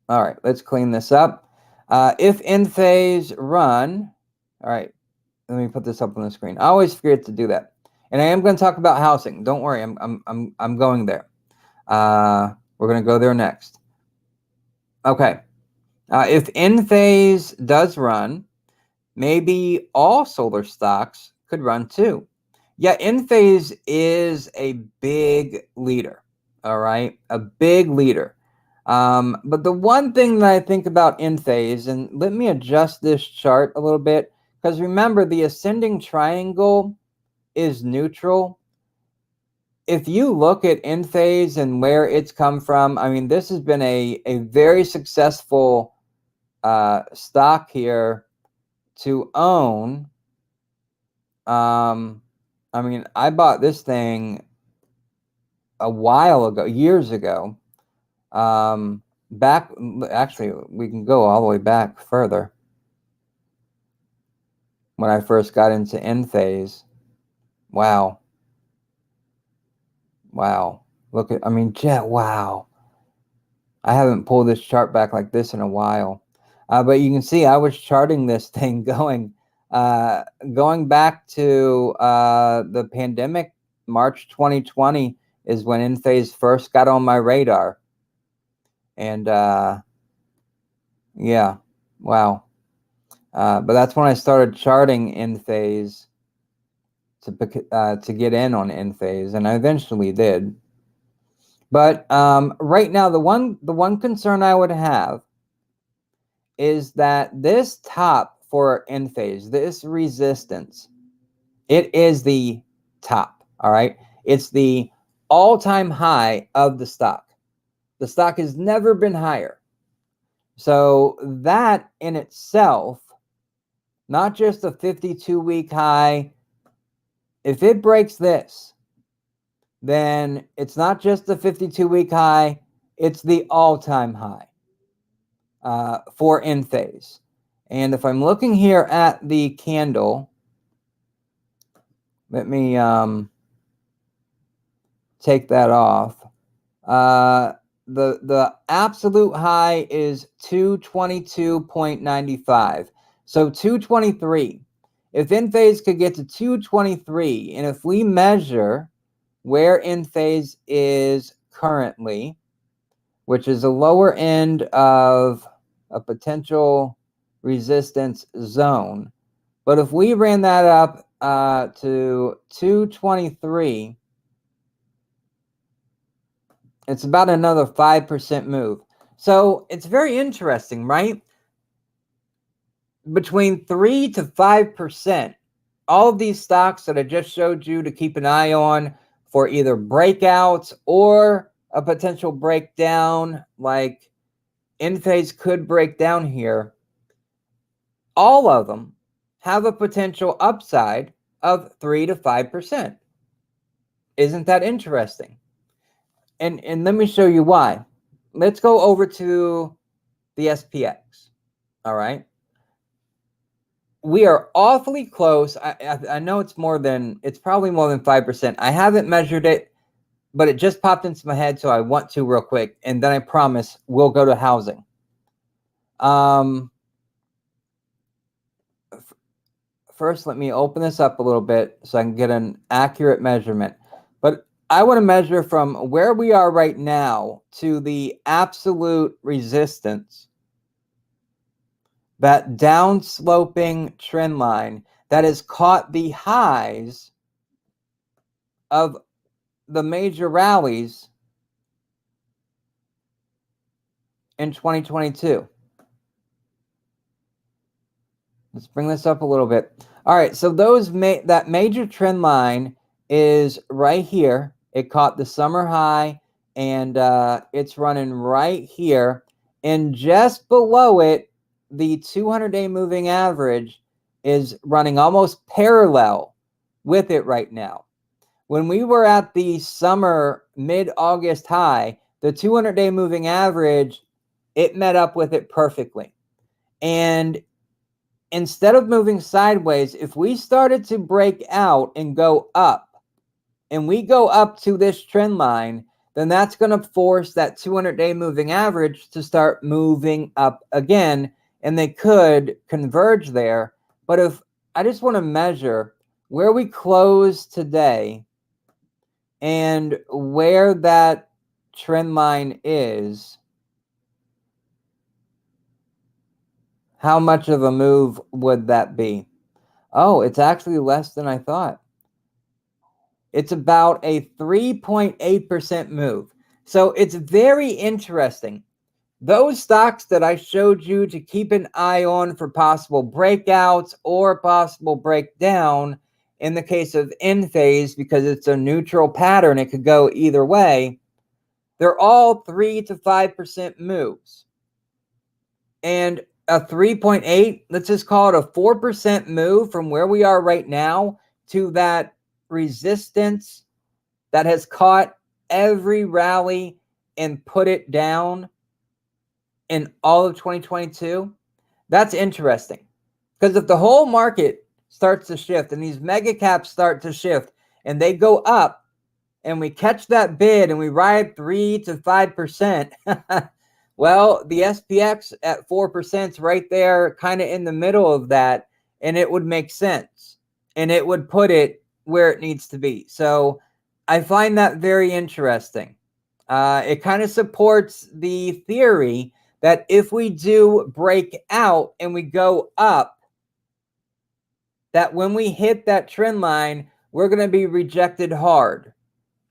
Speaker 1: All right, let's clean this up. If end phase run, all right, let me put this up on the screen. I always forget to do that. And I am going to talk about housing. Don't worry, I'm going there. We're going to go there next. Okay. If end phase does run, maybe all solar stocks could run too. Yeah, end phase is a big leader. All right, a big leader. But the one thing that I think about end phase, and let me adjust this chart a little bit, because remember, the ascending triangle is neutral. If you look at end phase and where it's come from, I mean, this has been a very successful stock here to own. I mean, I bought this thing a while ago, years ago. Back, actually, we can go all the way back further. When I first got into end phase. Wow. Wow. Look at, I mean, Jet, wow. I haven't pulled this chart back like this in a while. But you can see I was charting this thing going back to the pandemic. March 2020 is when end phase first got on my radar. And yeah, wow. But that's when I started charting end phase to get in on end phase, and I eventually did. But right now, the one concern I would have is that this top for end phase, this resistance, it is the top. All right, it's the all-time high of the stock. The stock has never been higher. So that in itself, not just a 52-week high, if it breaks this, then it's not just the 52-week high, it's the all-time high for end phase. And if I'm looking here at the candle, let me take that off. The absolute high is 222.95. So 223. If end phase could get to 223, and if we measure where end phase is currently, which is the lower end of a potential resistance zone, but if we ran that up to 223, it's about another 5% move. So it's very interesting, right? Between 3 to 5%, all of these stocks that I just showed you to keep an eye on for either breakouts or a potential breakdown, like end phase could break down here, all of them have a potential upside of 3 to 5%. Isn't that interesting? And let me show you why. Let's go over to the SPX. All right. We are awfully close. I know it's probably more than 5%. I haven't measured it, but it just popped into my head, so I want to real quick. And then I promise we'll go to housing. First, let me open this up a little bit so I can get an accurate measurement. But I want to measure from where we are right now to the absolute resistance, that downsloping trend line that has caught the highs of the major rallies in 2022. Let's bring this up a little bit. All right, so that major trend line is right here. It caught the summer high, and it's running right here. And just below it, the 200-day moving average is running almost parallel with it right now. When we were at the summer mid-August high, the 200-day moving average, it met up with it perfectly. And instead of moving sideways, if we started to break out and go up, and we go up to this trend line, then that's going to force that 200-day moving average to start moving up again, and they could converge there. But if I just want to measure where we close today and where that trend line is, how much of a move would that be? Oh, it's actually less than I thought. It's about a 3.8% move. So it's very interesting. Those stocks that I showed you to keep an eye on for possible breakouts or possible breakdown, in the case of in phase, because it's a neutral pattern, it could go either way. They're all 3 to 5% moves. And a 3.8, let's just call it a 4% move from where we are right now to that resistance that has caught every rally and put it down in all of 2022. That's interesting, because if the whole market starts to shift and these mega caps start to shift and they go up and we catch that bid and we ride 3 to 5%, well, the SPX at 4% is right there, kind of in the middle of that, and it would make sense, and it would put it where it needs to be. So I find that very interesting. It kind of supports the theory that if we do break out and we go up, that when we hit that trend line, we're going to be rejected hard,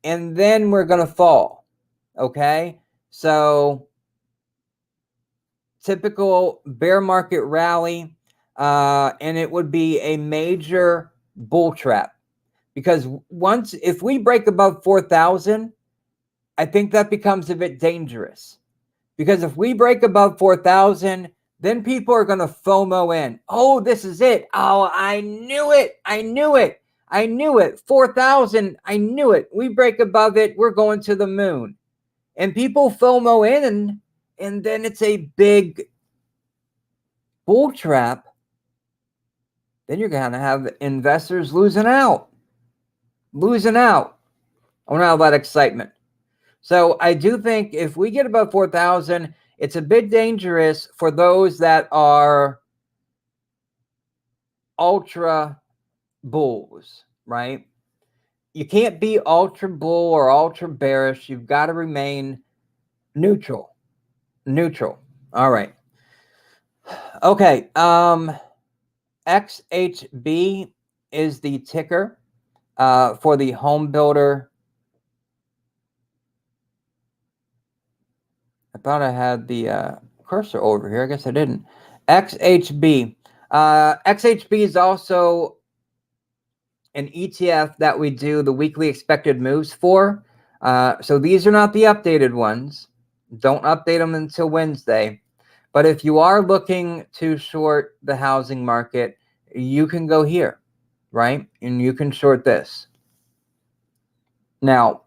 Speaker 1: and then we're going to fall. Okay? So typical bear market rally, and it would be a major bull trap, because if we break above 4,000, I think that becomes a bit dangerous, because if we break above 4,000, then people are going to FOMO in. Oh, this is it. Oh, I knew it. 4,000. I knew it. We break above it, we're going to the moon. And people FOMO in, and then it's a big bull trap. Then you're going to have investors losing out on all that excitement. So I do think if we get above 4,000, it's a bit dangerous for those that are ultra bulls, right? You can't be ultra bull or ultra bearish. You've got to remain neutral. All right. Okay. XHB is the ticker for the home builder. I thought I had the cursor over here. I guess I didn't. XHB. XHB is also an ETF that we do the weekly expected moves for. So these are not the updated ones. Don't update them until Wednesday. But if you are looking to short the housing market, you can go here, right? And you can short this. Now,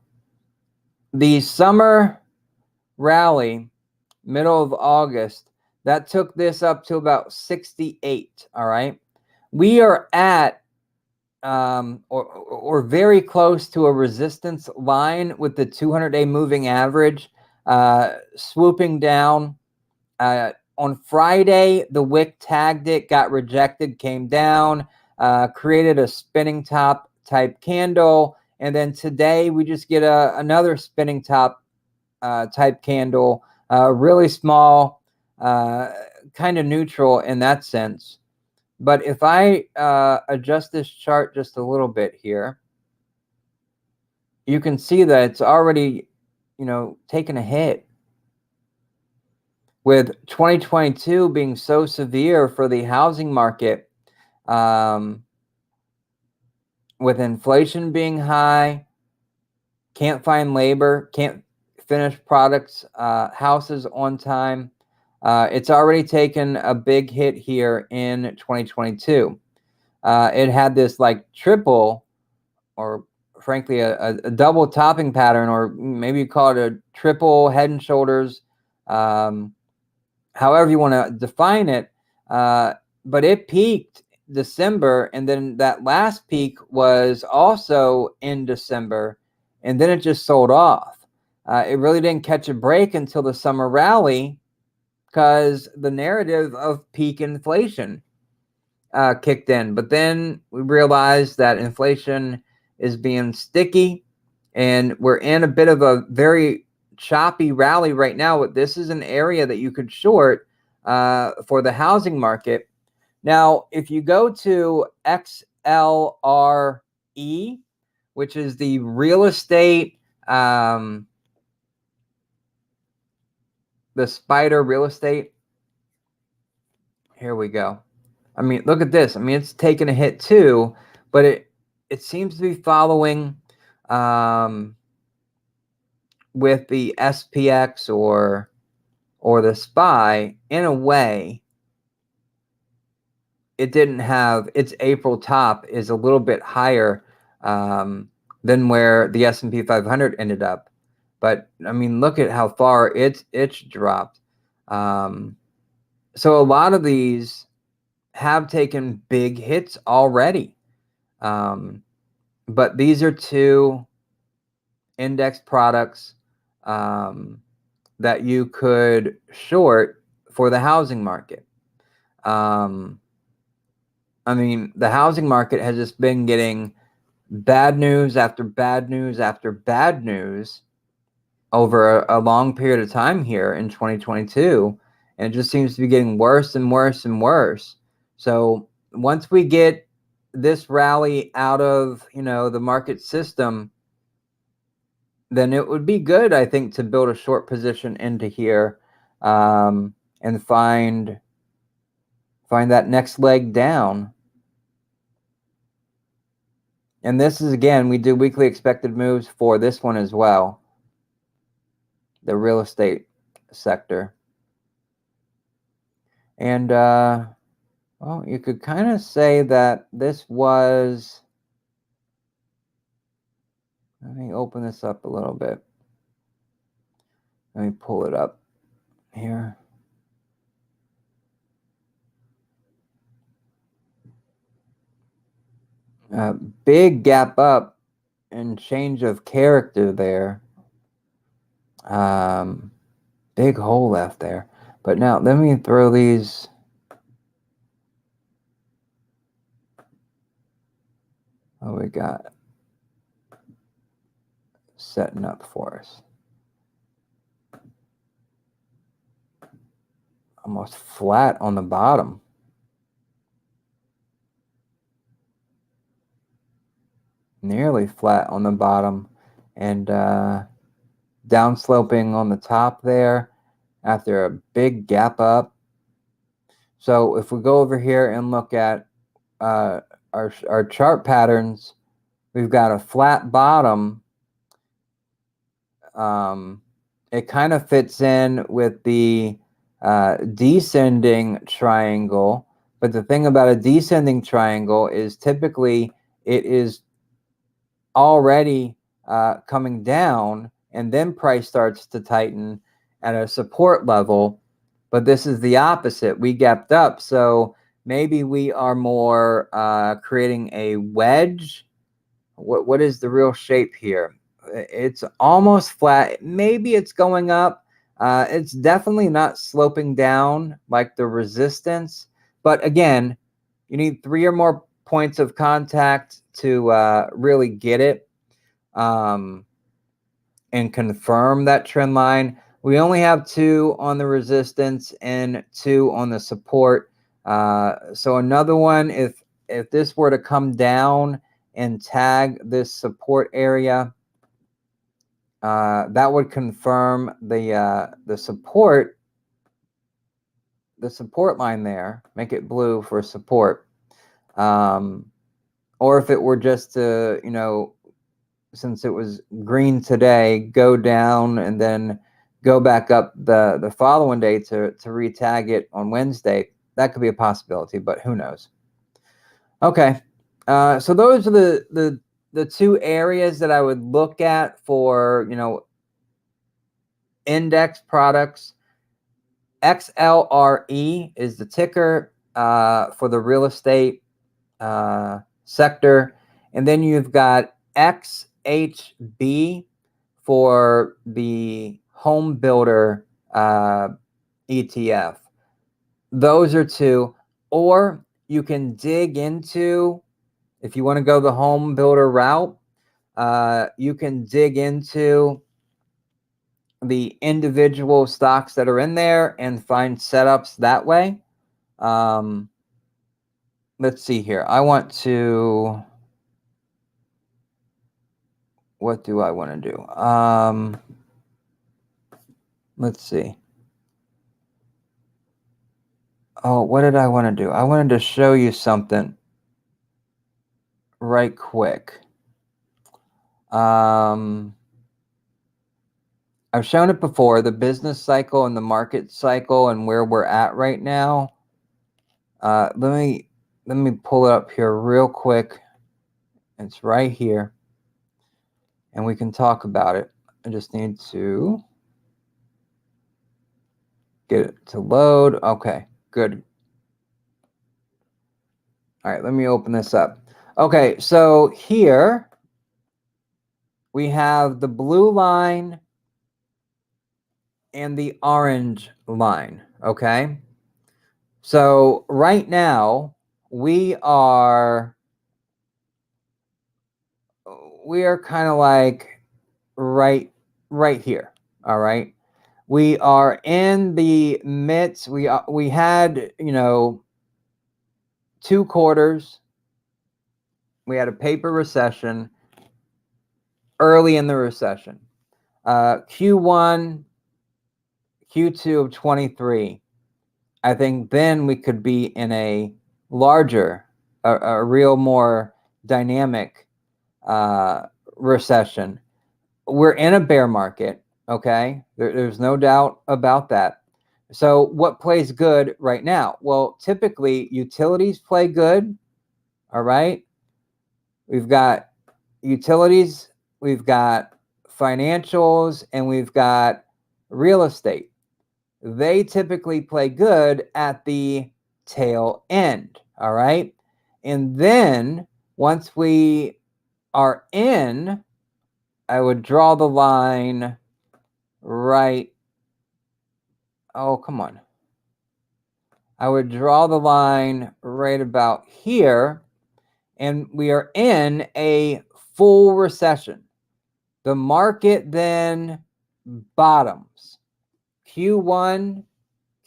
Speaker 1: the summer rally, middle of August, that took this up to about 68, all right? We are at or very close to a resistance line with the 200-day moving average swooping down on Friday, the wick tagged it, got rejected, came down, created a spinning top type candle. And then today we just get another spinning top type candle, really small, kind of neutral in that sense. But if I adjust this chart just a little bit here, you can see that it's already, taken a hit. With 2022 being so severe for the housing market, with inflation being high, can't find labor, can't finish products, houses on time. It's already taken a big hit here in 2022. It had this like triple, or frankly a double topping pattern, or maybe you call it a triple head and shoulders, however you want to define it. But it peaked December, and then that last peak was also in December, and then it just sold off. It really didn't catch a break until the summer rally, because the narrative of peak inflation kicked in. But then we realized that inflation is being sticky, and we're in a bit of a very choppy rally right now. This is an area that you could short for the housing market. Now, if you go to XLRE, which is the real estate, the spider real estate, here we go. I mean, look at this. I mean, it's taken a hit too, but it seems to be following with the SPX or the SPY in a way. It didn't have, its April top is a little bit higher than where the S&P 500 ended up. But I mean, look at how far it's dropped. So a lot of these have taken big hits already. But these are two index products that you could short for the housing market. I mean, the housing market has just been getting bad news after bad news after bad news over a long period of time here in 2022. And it just seems to be getting worse and worse and worse. So once we get this rally out of, the market system, then it would be good, I think, to build a short position into here and find that next leg down. And this is, again, we do weekly expected moves for this one as well, the real estate sector. And, well, you could kind of say that this was, let me open this up a little bit. Let me pull it up here. Big gap up and change of character there. Big hole left there. But now let me throw these. What we got setting up for us. Almost flat on the bottom. Nearly flat on the bottom, and downsloping on the top there after a big gap up. So if we go over here and look at our chart patterns, we've got a flat bottom. It kind of fits in with the descending triangle, but the thing about a descending triangle is typically it is already coming down, and then price starts to tighten at a support level. But this is the opposite. We gapped up, so maybe we are more creating a wedge. What is the real shape here? It's almost flat. Maybe it's going up, It's definitely not sloping down like the resistance, but again, you need 3 or more points of contact to really get it and confirm that trend line. We only have 2 on the resistance and 2 on the support. So another one, if this were to come down and tag this support area, that would confirm the support line there, make it blue for support. Or if it were just to, you know, since it was green today, go down and then go back up the following day to retag it on Wednesday, that could be a possibility, but who knows. Okay, so those are the 2 areas that I would look at for, you know, index products. XLRE is the ticker for the real estate sector, and then you've got XHB for the home builder ETF. Those are 2. Or you can dig into, if you want to go the home builder route, you can dig into the individual stocks that are in there and find setups that way. Let's see here. I want to, what do I want to do? Let's see. Oh, what did I want to do? I wanted to show you something right quick. I've shown it before, the business cycle and the market cycle and where we're at right now. Let me pull it up here real quick. It's right here, and we can talk about it. I just need to get it to load. Okay, good. All right, let me open this up. Okay, so here we have the blue line and the orange line, okay? So right now we are kind of like right here, all right? We are in the midst. We had, you know, 2 quarters. We had a paper recession early in the recession. Q1, Q2 of 23. I think then we could be in a larger, a real more dynamic recession. We're in a bear market, okay? There's no doubt about that. So what plays good right now? Well, typically utilities play good, all right? We've got utilities, we've got financials, and we've got real estate. They typically play good at the tail end, all right? And then once we are in, I would draw the line right. Oh, come on. I would draw the line right about here, and we are in a full recession. The market then bottoms. Q1,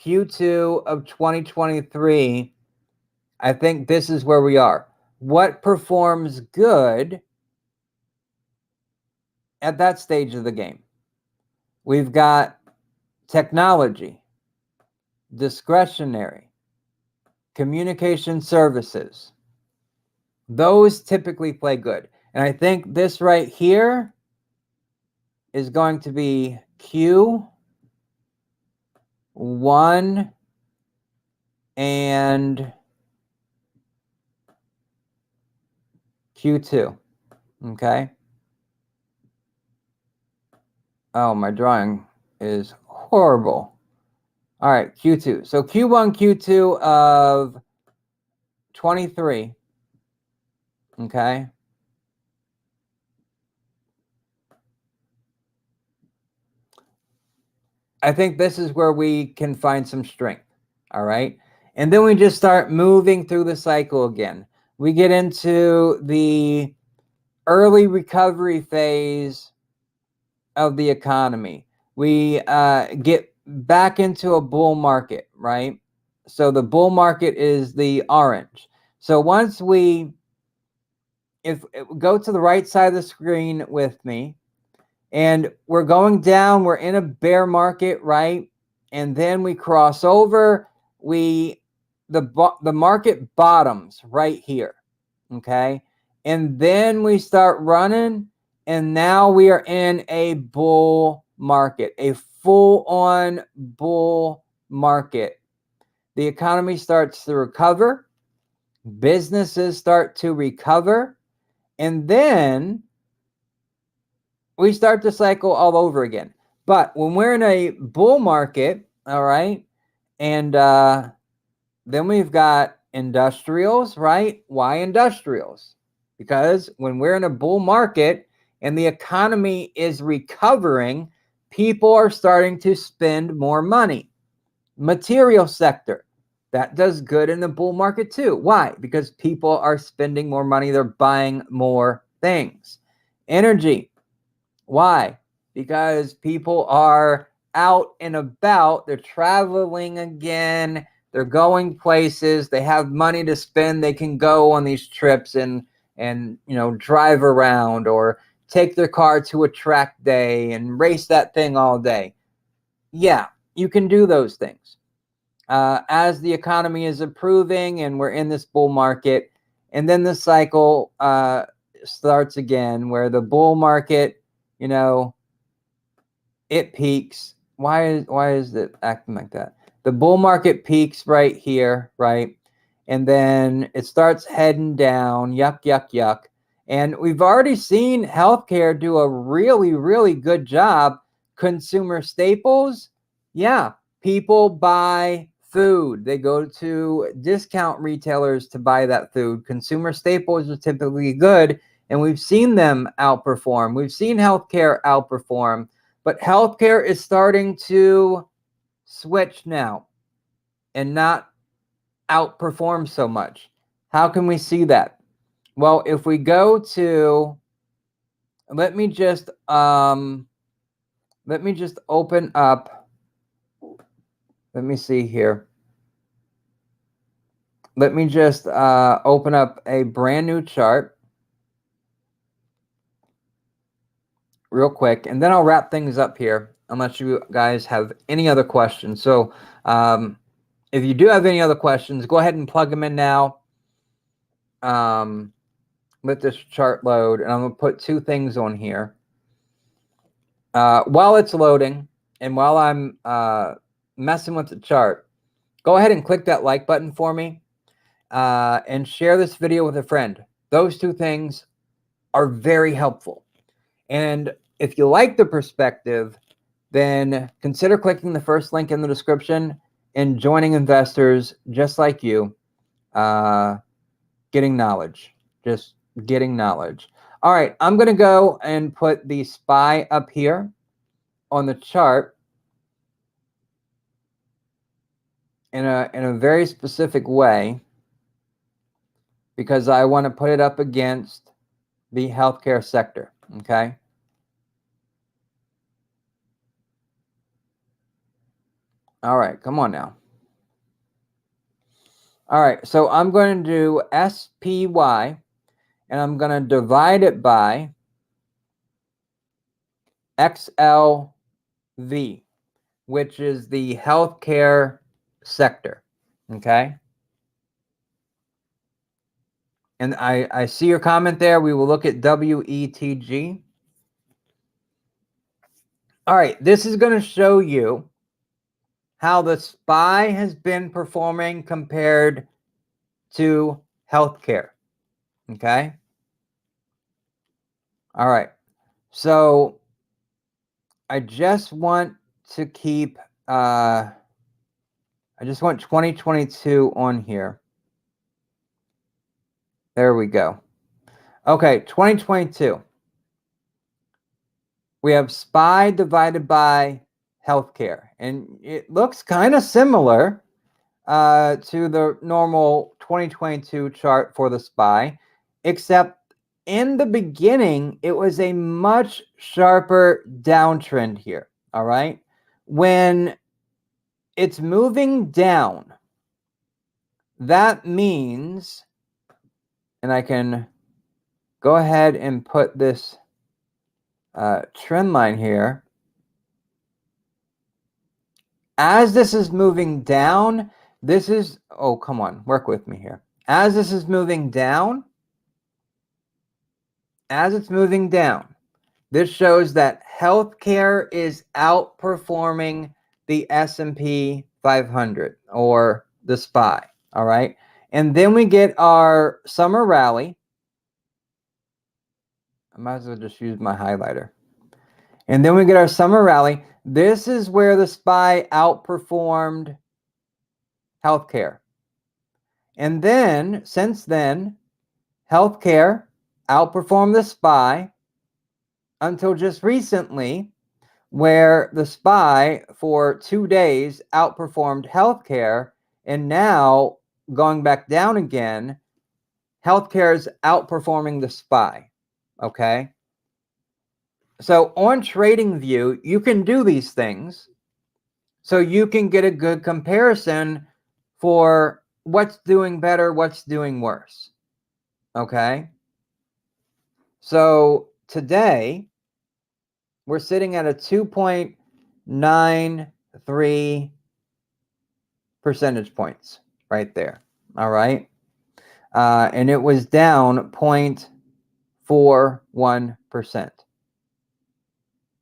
Speaker 1: Q2 of 2023, I think this is where we are. What performs good at that stage of the game? We've got technology, discretionary, communication services. Those typically play good. And I think this right here is going to be Q1 and Q2. Okay. Oh, my drawing is horrible. All right, Q2. So Q1, Q2 of 23. Okay. I think this is where we can find some strength. All right. And then we just start moving through the cycle again. We get into the early recovery phase of the economy. We get back into a bull market, right? So the bull market is the orange. So once we, if go to the right side of the screen with me, and we're going down, we're in a bear market, right? And then we cross over, the market bottoms right here, okay? And then we start running, and now we are in a bull market, a full-on bull market. The economy starts to recover, businesses start to recover, and then we start the cycle all over again. But when we're in a bull market, all right, and then we've got industrials, right? Why industrials? Because when we're in a bull market and the economy is recovering, people are starting to spend more money. Material sector, that does good in the bull market too. Why? Because people are spending more money. They're buying more things. Energy. Why? Because people are out and about. They're traveling again. They're going places. They have money to spend. They can go on these trips and drive around or take their car to a track day and race that thing all day. Yeah, you can do those things. As the economy is improving and we're in this bull market, and then the cycle starts again where the bull market, it peaks. Why is it acting like that? The bull market peaks right here, right? And then it starts heading down, yuck, yuck, yuck. And we've already seen healthcare do a really, really good job. Consumer staples, yeah, people buy food. They go to discount retailers to buy that food. Consumer staples are typically good, and we've seen them outperform. We've seen healthcare outperform, but healthcare is starting to switch now and not outperform so much. How can we see that? Well, if we go to, let me just open up. Let me see here. Let me just open up a brand new chart real quick, and then I'll wrap things up here unless you guys have any other questions. So if you do have any other questions, go ahead and plug them in now. Let this chart load, and I'm going to put two things on here. While it's loading and while I'm messing with the chart, go ahead and click that like button for me and share this video with a friend. Those two things are very helpful. And if you like the perspective, then consider clicking the first link in the description and joining investors just like you, getting knowledge, just getting knowledge. All right, I'm going to go and put the SPY up here on the chart in a very specific way because I want to put it up against the healthcare sector, okay? All right, come on now. All right, so I'm going to do SPY, and I'm going to divide it by XLV, which is the healthcare sector, okay? And I see your comment there. We will look at WETG. All right, this is going to show you how the SPY has been performing compared to healthcare, okay? All right, so I just want to keep, I just want 2022 on here. There we go. Okay, 2022. We have SPY divided by healthcare. And it looks kind of similar to the normal 2022 chart for the SPY, except in the beginning, it was a much sharper downtrend here. All right. When it's moving down, that means, and I can go ahead and put this trend line here. As this is moving down, this is, oh, come on, work with me here. As this is moving down, as it's moving down, this shows that healthcare is outperforming the S&P 500 or the SPY, all right? And then we get our summer rally. I might as well just use my highlighter. And then we get our summer rally. This is where the SPY outperformed healthcare. And then, since then, healthcare outperformed the SPY until just recently, where the SPY for 2 days outperformed healthcare, and now going back down again, healthcare is outperforming the SPY. Okay. So on TradingView, you can do these things so you can get a good comparison for what's doing better, what's doing worse. Okay. So today, we're sitting at a 2.93 percentage points right there. All right. And it was down 0.41%.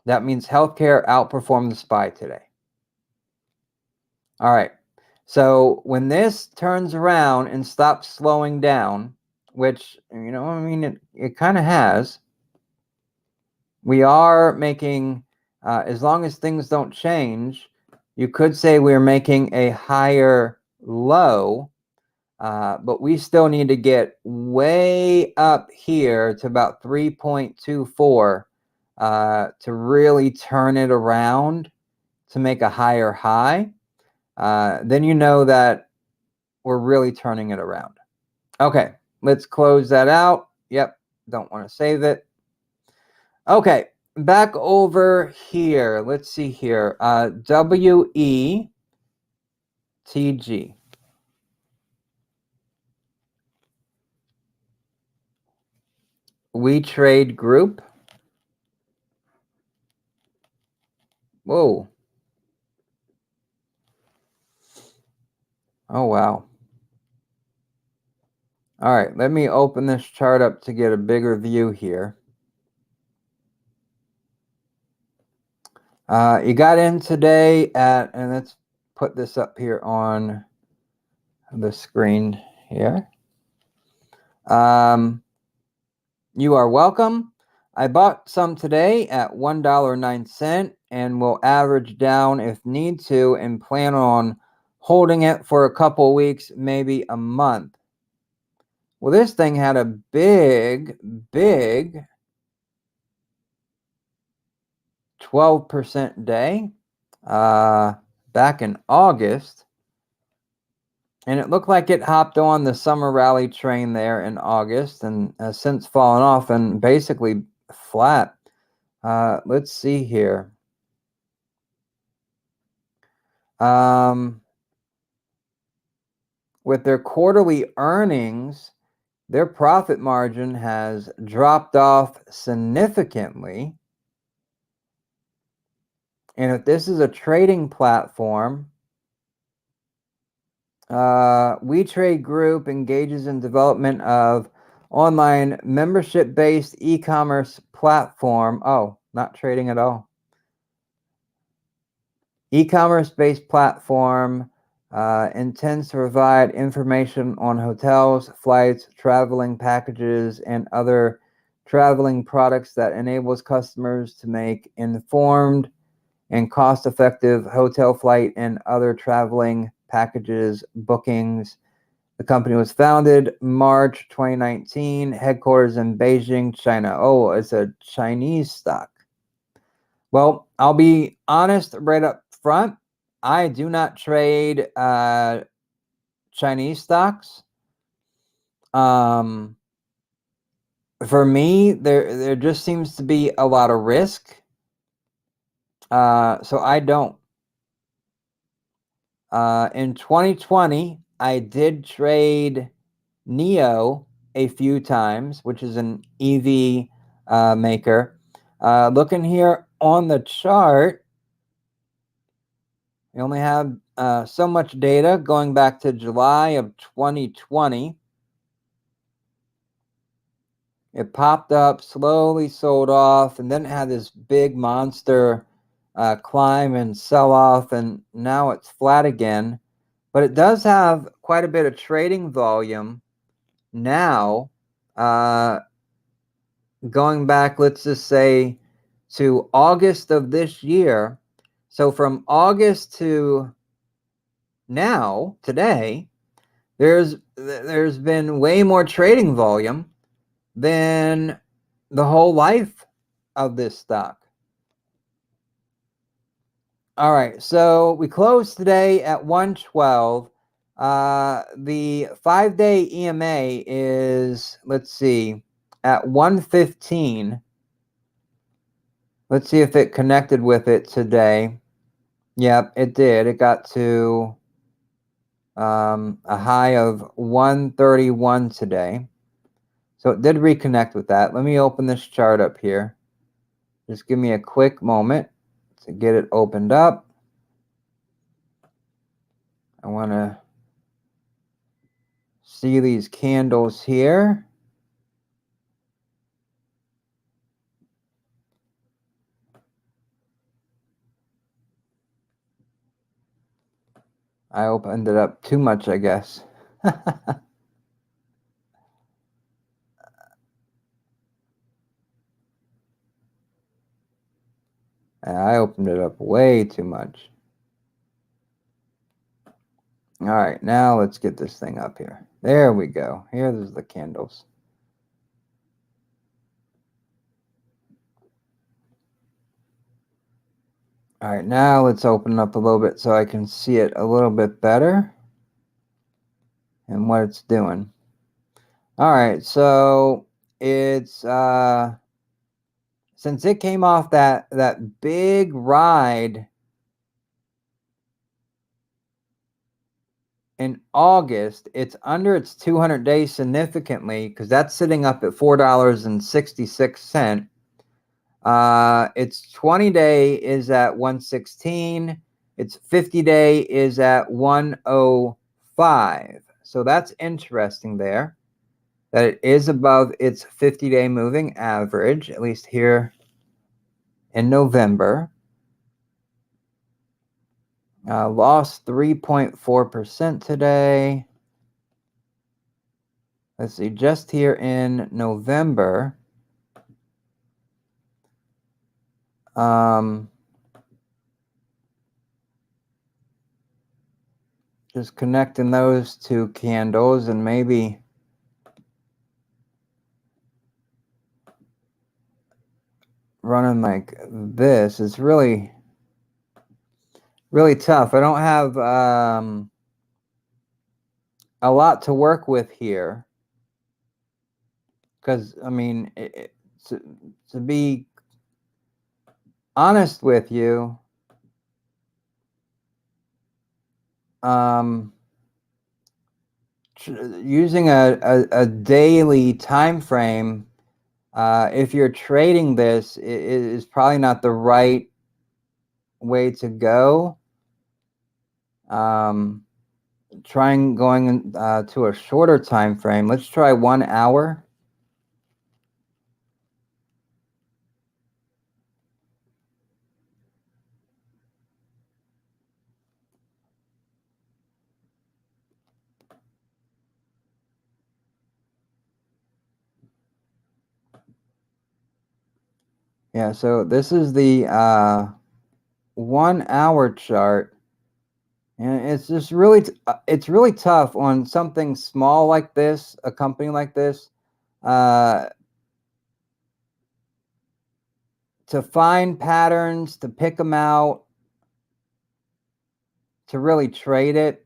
Speaker 1: That means healthcare outperformed the SPY today. All right. So when this turns around and stops slowing down, which, you know, I mean, it kind of has, we are making, as long as things don't change, you could say we're making a higher low, but we still need to get way up here to about 3.24 to really turn it around to make a higher high. Then you know that we're really turning it around. Okay, let's close that out. Yep, don't want to save it. Okay, back over here. Let's see here. WETG. We Trade Group. Whoa. Oh, wow. All right, let me open this chart up to get a bigger view here. You got in today at, and let's put this up here on the screen here. You are welcome. I bought some today at $1.09 and will average down if need to and plan on holding it for a couple weeks, maybe a month. Well, this thing had a big 12% day back in August. And it looked like it hopped on the summer rally train there in August and has since fallen off and basically flat. Let's see here. With their quarterly earnings, their profit margin has dropped off significantly. And if this is a trading platform, We Trade Group engages in development of online membership-based e-commerce platform. Oh, not trading at all. E-commerce-based platform intends to provide information on hotels, flights, traveling packages, and other traveling products that enables customers to make informed and cost-effective hotel, flight, and other traveling packages bookings. The company was founded March 2019, headquarters in Beijing, China. Oh, it's a Chinese stock. Well, I'll be honest right up front. I do not trade Chinese stocks. For me, there just seems to be a lot of risk. So I don't. In 2020, I did trade Neo a few times, which is an EV maker. Looking here on the chart, we only have so much data going back to July of 2020. It popped up, slowly sold off, and then it had this big monster climb and sell off, and now it's flat again. But it does have quite a bit of trading volume now, going back, let's just say, to August of this year. So from August to now, today, there's been way more trading volume than the whole life of this stock. All right, so we closed today at 112. The 5-day EMA is, let's see, at 115. Let's see if it connected with it today. Yep, it did. It got to a high of 131 today. So it did reconnect with that. Let me open this chart up here. Just give me a quick moment to get it opened up. I want to see these candles here. I opened it up too much, I guess. I opened it up way too much. All right, now let's get this thing up here. There we go. Here's the candles. All right, now let's open up a little bit so I can see it a little bit better and what it's doing. All right, so it's since it came off that big ride in August, it's under its 200-day significantly, because that's sitting up at $4.66. Its 20-day is at 116. Its 50-day is at 105. So that's interesting there, that it is above its 50-day moving average, at least here in November. Lost 3.4% today. Let's see, just here in November, just connecting those two candles and maybe running like this is really tough. I don't have a lot to work with here, because I mean, to be honest with you, using a daily time frame, if you're trading this, it is probably not the right way to go. Trying going to a shorter time frame. Let's try 1 hour. Yeah, so this is the 1 hour chart, and it's just really it's really tough on something small like this, a company like this, to find patterns, to pick them out, to really trade it.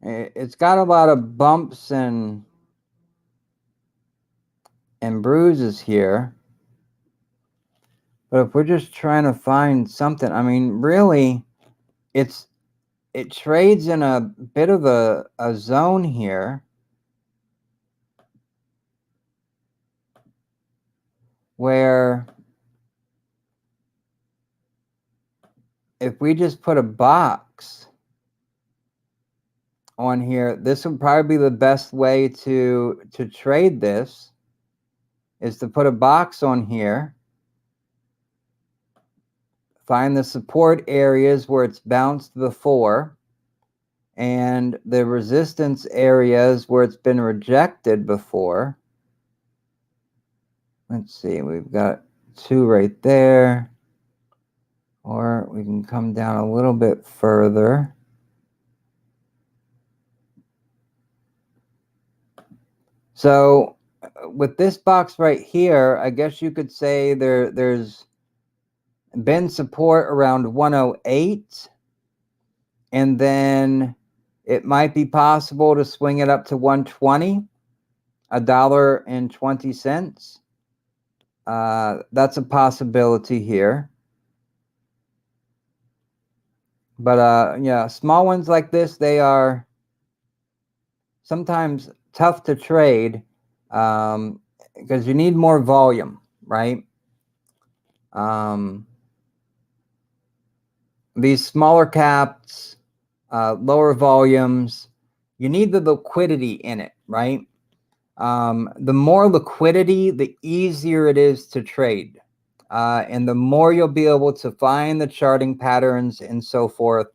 Speaker 1: It's got a lot of bumps and bruises here. But if we're just trying to find something, I mean, really, it trades in a bit of a zone here where if we just put a box on here, this would probably be the best way to trade this, is to put a box on here, find the support areas where it's bounced before, and the resistance areas where it's been rejected before. Let's see, we've got 2 right there, or we can come down a little bit further. So with this box right here, I guess you could say there's been support around 108, and then it might be possible to swing it up to 120, $1.20. That's a possibility here. But yeah, small ones like this, they are sometimes tough to trade because you need more volume, right? These smaller caps, lower volumes, you need the liquidity in it, right? The more liquidity, the easier it is to trade. And the more you'll be able to find the charting patterns and so forth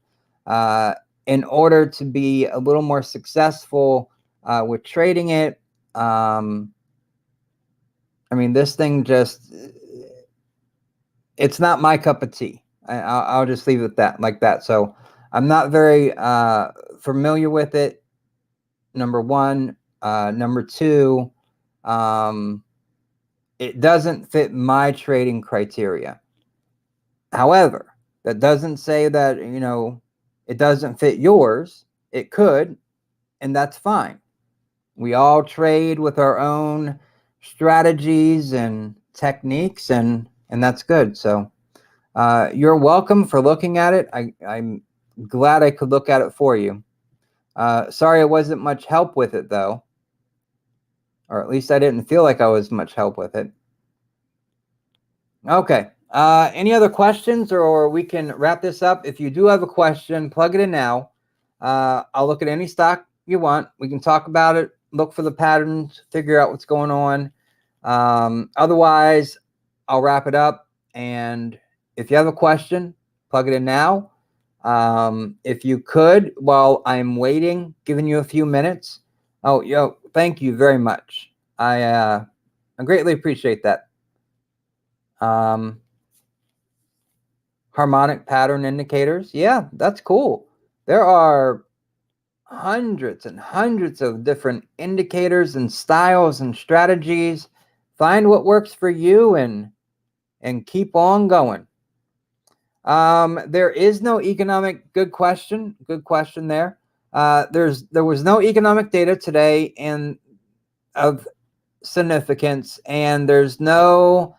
Speaker 1: in order to be a little more successful with trading it. I mean, this thing just, it's not my cup of tea. I'll just leave it like that. So I'm not very familiar with it, number one. Number two, it doesn't fit my trading criteria. However, that doesn't say that, you know, it doesn't fit yours. It could, and that's fine. We all trade with our own strategies and techniques, and that's good. So you're welcome for looking at it. I'm glad I could look at it for you. Sorry I wasn't much help with it, though. Or at least I didn't feel like I was much help with it. Okay. Any other questions, or we can wrap this up? If you do have a question, plug it in now. I'll look at any stock you want. We can talk about it, look for the patterns, figure out what's going on. Otherwise, I'll wrap it up. And if you have a question, plug it in now. If you could, while I'm waiting, giving you a few minutes. Oh, yo, thank you very much. I greatly appreciate that. Harmonic pattern indicators. Yeah, that's cool. There are hundreds and hundreds of different indicators and styles and strategies. Find what works for you and keep on going. There is no economic, good question there. There was no economic data today of significance, and there's no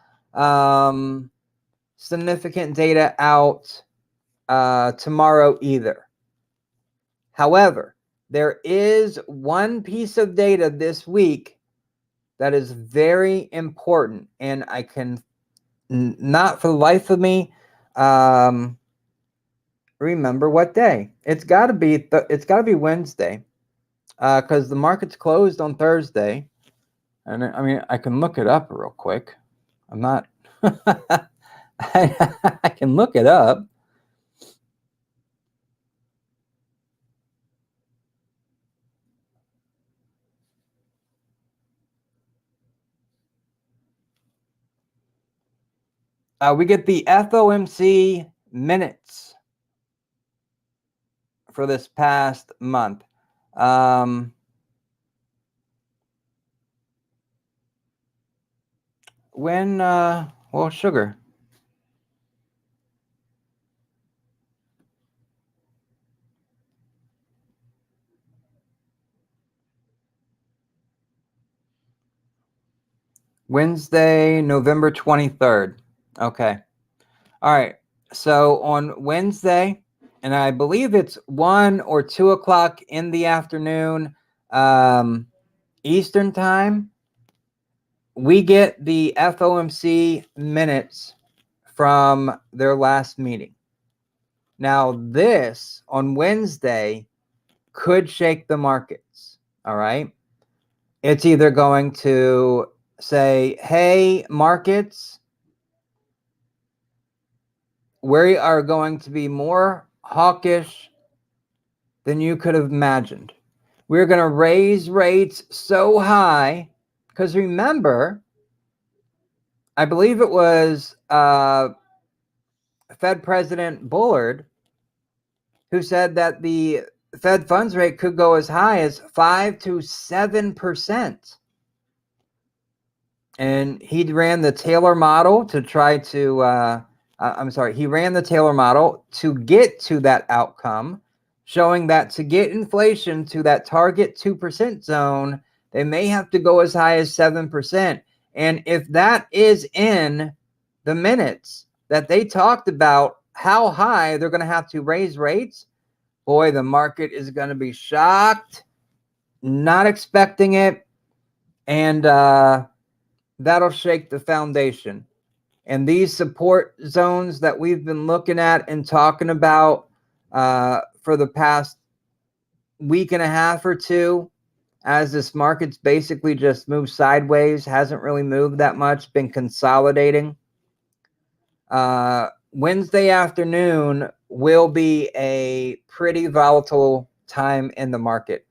Speaker 1: significant data out tomorrow either. However, there is one piece of data this week that is very important, and I can not for the life of me remember what day. It's got to be Wednesday, because the market's closed on Thursday. And I mean, I can look it up real quick. I'm not. I can look it up. We get the FOMC minutes for this past month. well, sugar. Wednesday, November 23rd. Okay. All right. So on Wednesday, and I believe it's 1 or 2 o'clock in the afternoon, Eastern time, we get the FOMC minutes from their last meeting. Now, this on Wednesday could shake the markets. All right. It's either going to say, hey, markets, we are going to be more hawkish than you could have imagined. We're going to raise rates so high, because remember, I believe it was Fed President Bullard who said that the Fed funds rate could go as high as 5 to 7%. And he ran the Taylor model to try to, he ran the Taylor model to get to that outcome, showing that to get inflation to that target 2% zone, they may have to go as high as 7%. And if that is in the minutes that they talked about how high they're going to have to raise rates, boy, the market is going to be shocked, not expecting it, and that'll shake the foundation. And these support zones that we've been looking at and talking about for the past week and a half or two, as this market's basically just moved sideways, hasn't really moved that much, been consolidating. Wednesday afternoon will be a pretty volatile time in the market.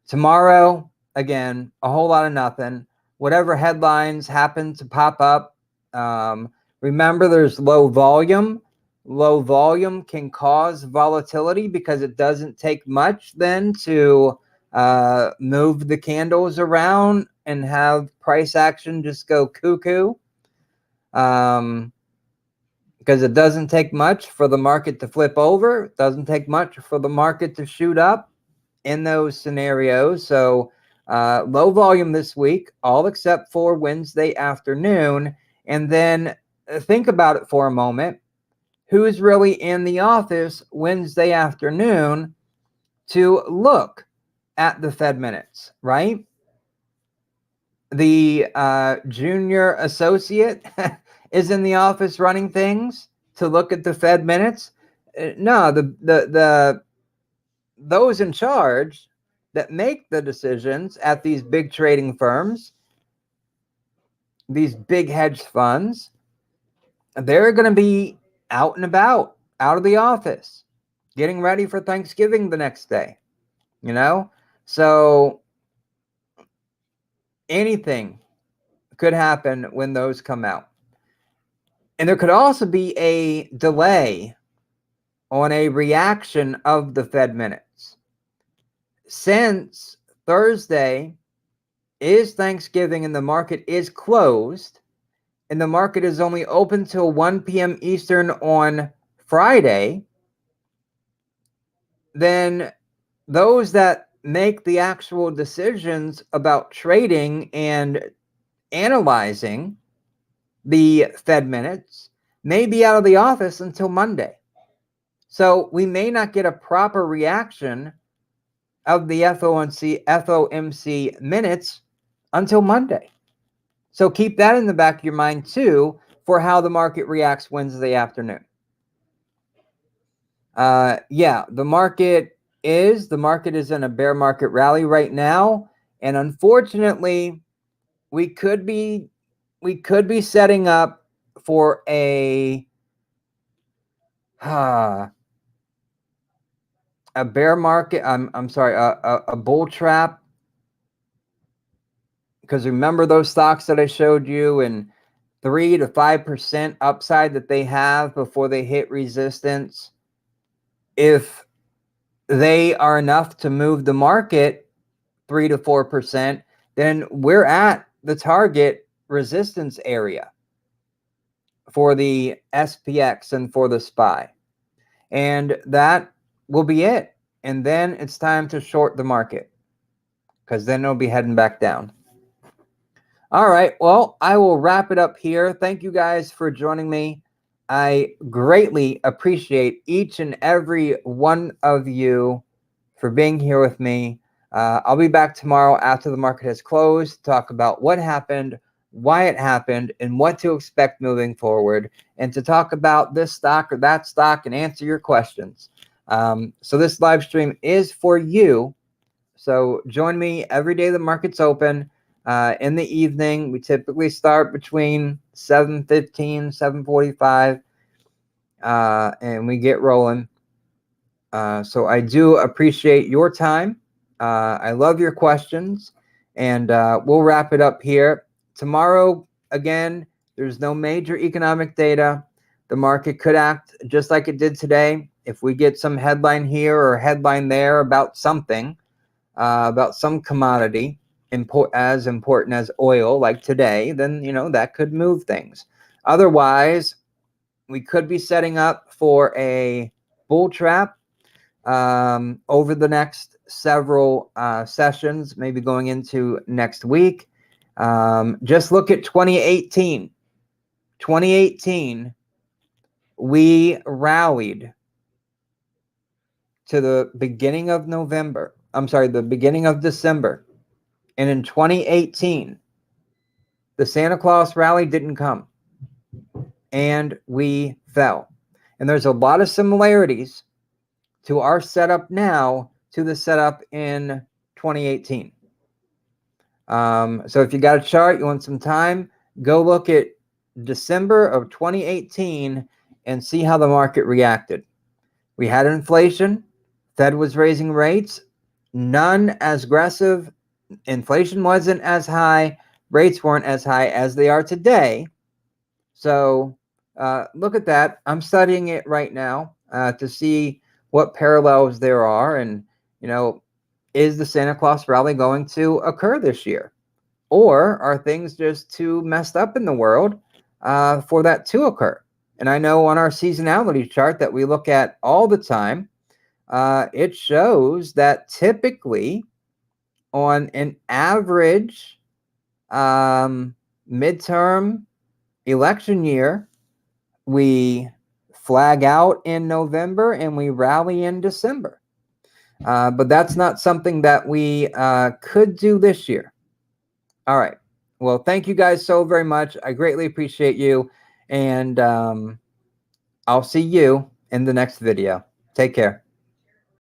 Speaker 1: Tomorrow, again, a whole lot of nothing. Whatever headlines happen to pop up, remember there's low volume. Low volume can cause volatility because it doesn't take much then to move the candles around and have price action just go cuckoo. Because it doesn't take much for the market to flip over. It doesn't take much for the market to shoot up in those scenarios. So low volume this week, all except for Wednesday afternoon. And then think about it for a moment. Who's really in the office Wednesday afternoon to look at the Fed minutes, right? The junior associate is in the office running things to look at the Fed minutes. No, those in charge that make the decisions at these big trading firms, these big hedge funds, they're going to be out and about, out of the office, getting ready for Thanksgiving the next day, you know? So anything could happen when those come out. And there could also be a delay on a reaction of the Fed minutes. Since Thursday is Thanksgiving and the market is closed, and the market is only open till 1 p.m. Eastern on Friday, then those that make the actual decisions about trading and analyzing the Fed minutes may be out of the office until Monday. So we may not get a proper reaction of the FOMC minutes until Monday. So keep that in the back of your mind too for how the market reacts Wednesday afternoon. Yeah, the market is in a bear market rally right now, and unfortunately, we could be setting up for a bear market. I'm sorry, a bull trap. Because remember those stocks that I showed you, and 3 to 5% upside that they have before they hit resistance. If they are enough to move the market 3 to 4%, then we're at the target resistance area for the SPX and for the SPY. And that will be it. And then it's time to short the market, because then it'll be heading back down. All right, well, I will wrap it up here. Thank you guys for joining me. I greatly appreciate each and every one of you for being here with me. I'll be back tomorrow after the market has closed to talk about what happened, why it happened, and what to expect moving forward, and to talk about this stock or that stock and answer your questions. So this live stream is for you. So join me every day the market's open. In the evening, we typically start between 7:15, 7:45, and we get rolling. So I do appreciate your time. I love your questions, and we'll wrap it up here. Tomorrow, again, there's no major economic data. The market could act just like it did today. If we get some headline here or headline there about something, about some commodity as important as oil, like today, then, you know, that could move things. Otherwise, we could be setting up for a bull trap over the next several sessions, maybe going into next week. Just look at 2018. 2018, we rallied to the beginning of November. I'm sorry, the beginning of December. And in 2018, the Santa Claus rally didn't come, and we fell. And there's a lot of similarities to our setup now to the setup in 2018. So if you got a chart, you want some time, go look at December of 2018 and see how the market reacted. We had inflation. Fed was raising rates. None as aggressive. Inflation wasn't as high. Rates weren't as high as they are today. So look at that. I'm studying it right now to see what parallels there are. And, you know, is the Santa Claus rally going to occur this year? Or are things just too messed up in the world for that to occur? And I know on our seasonality chart that we look at all the time, it shows that typically on an average midterm election year, we flag out in November and we rally in December. But that's not something that we could do this year. All right. Well, thank you guys so very much. I greatly appreciate you. And I'll see you in the next video. Take care.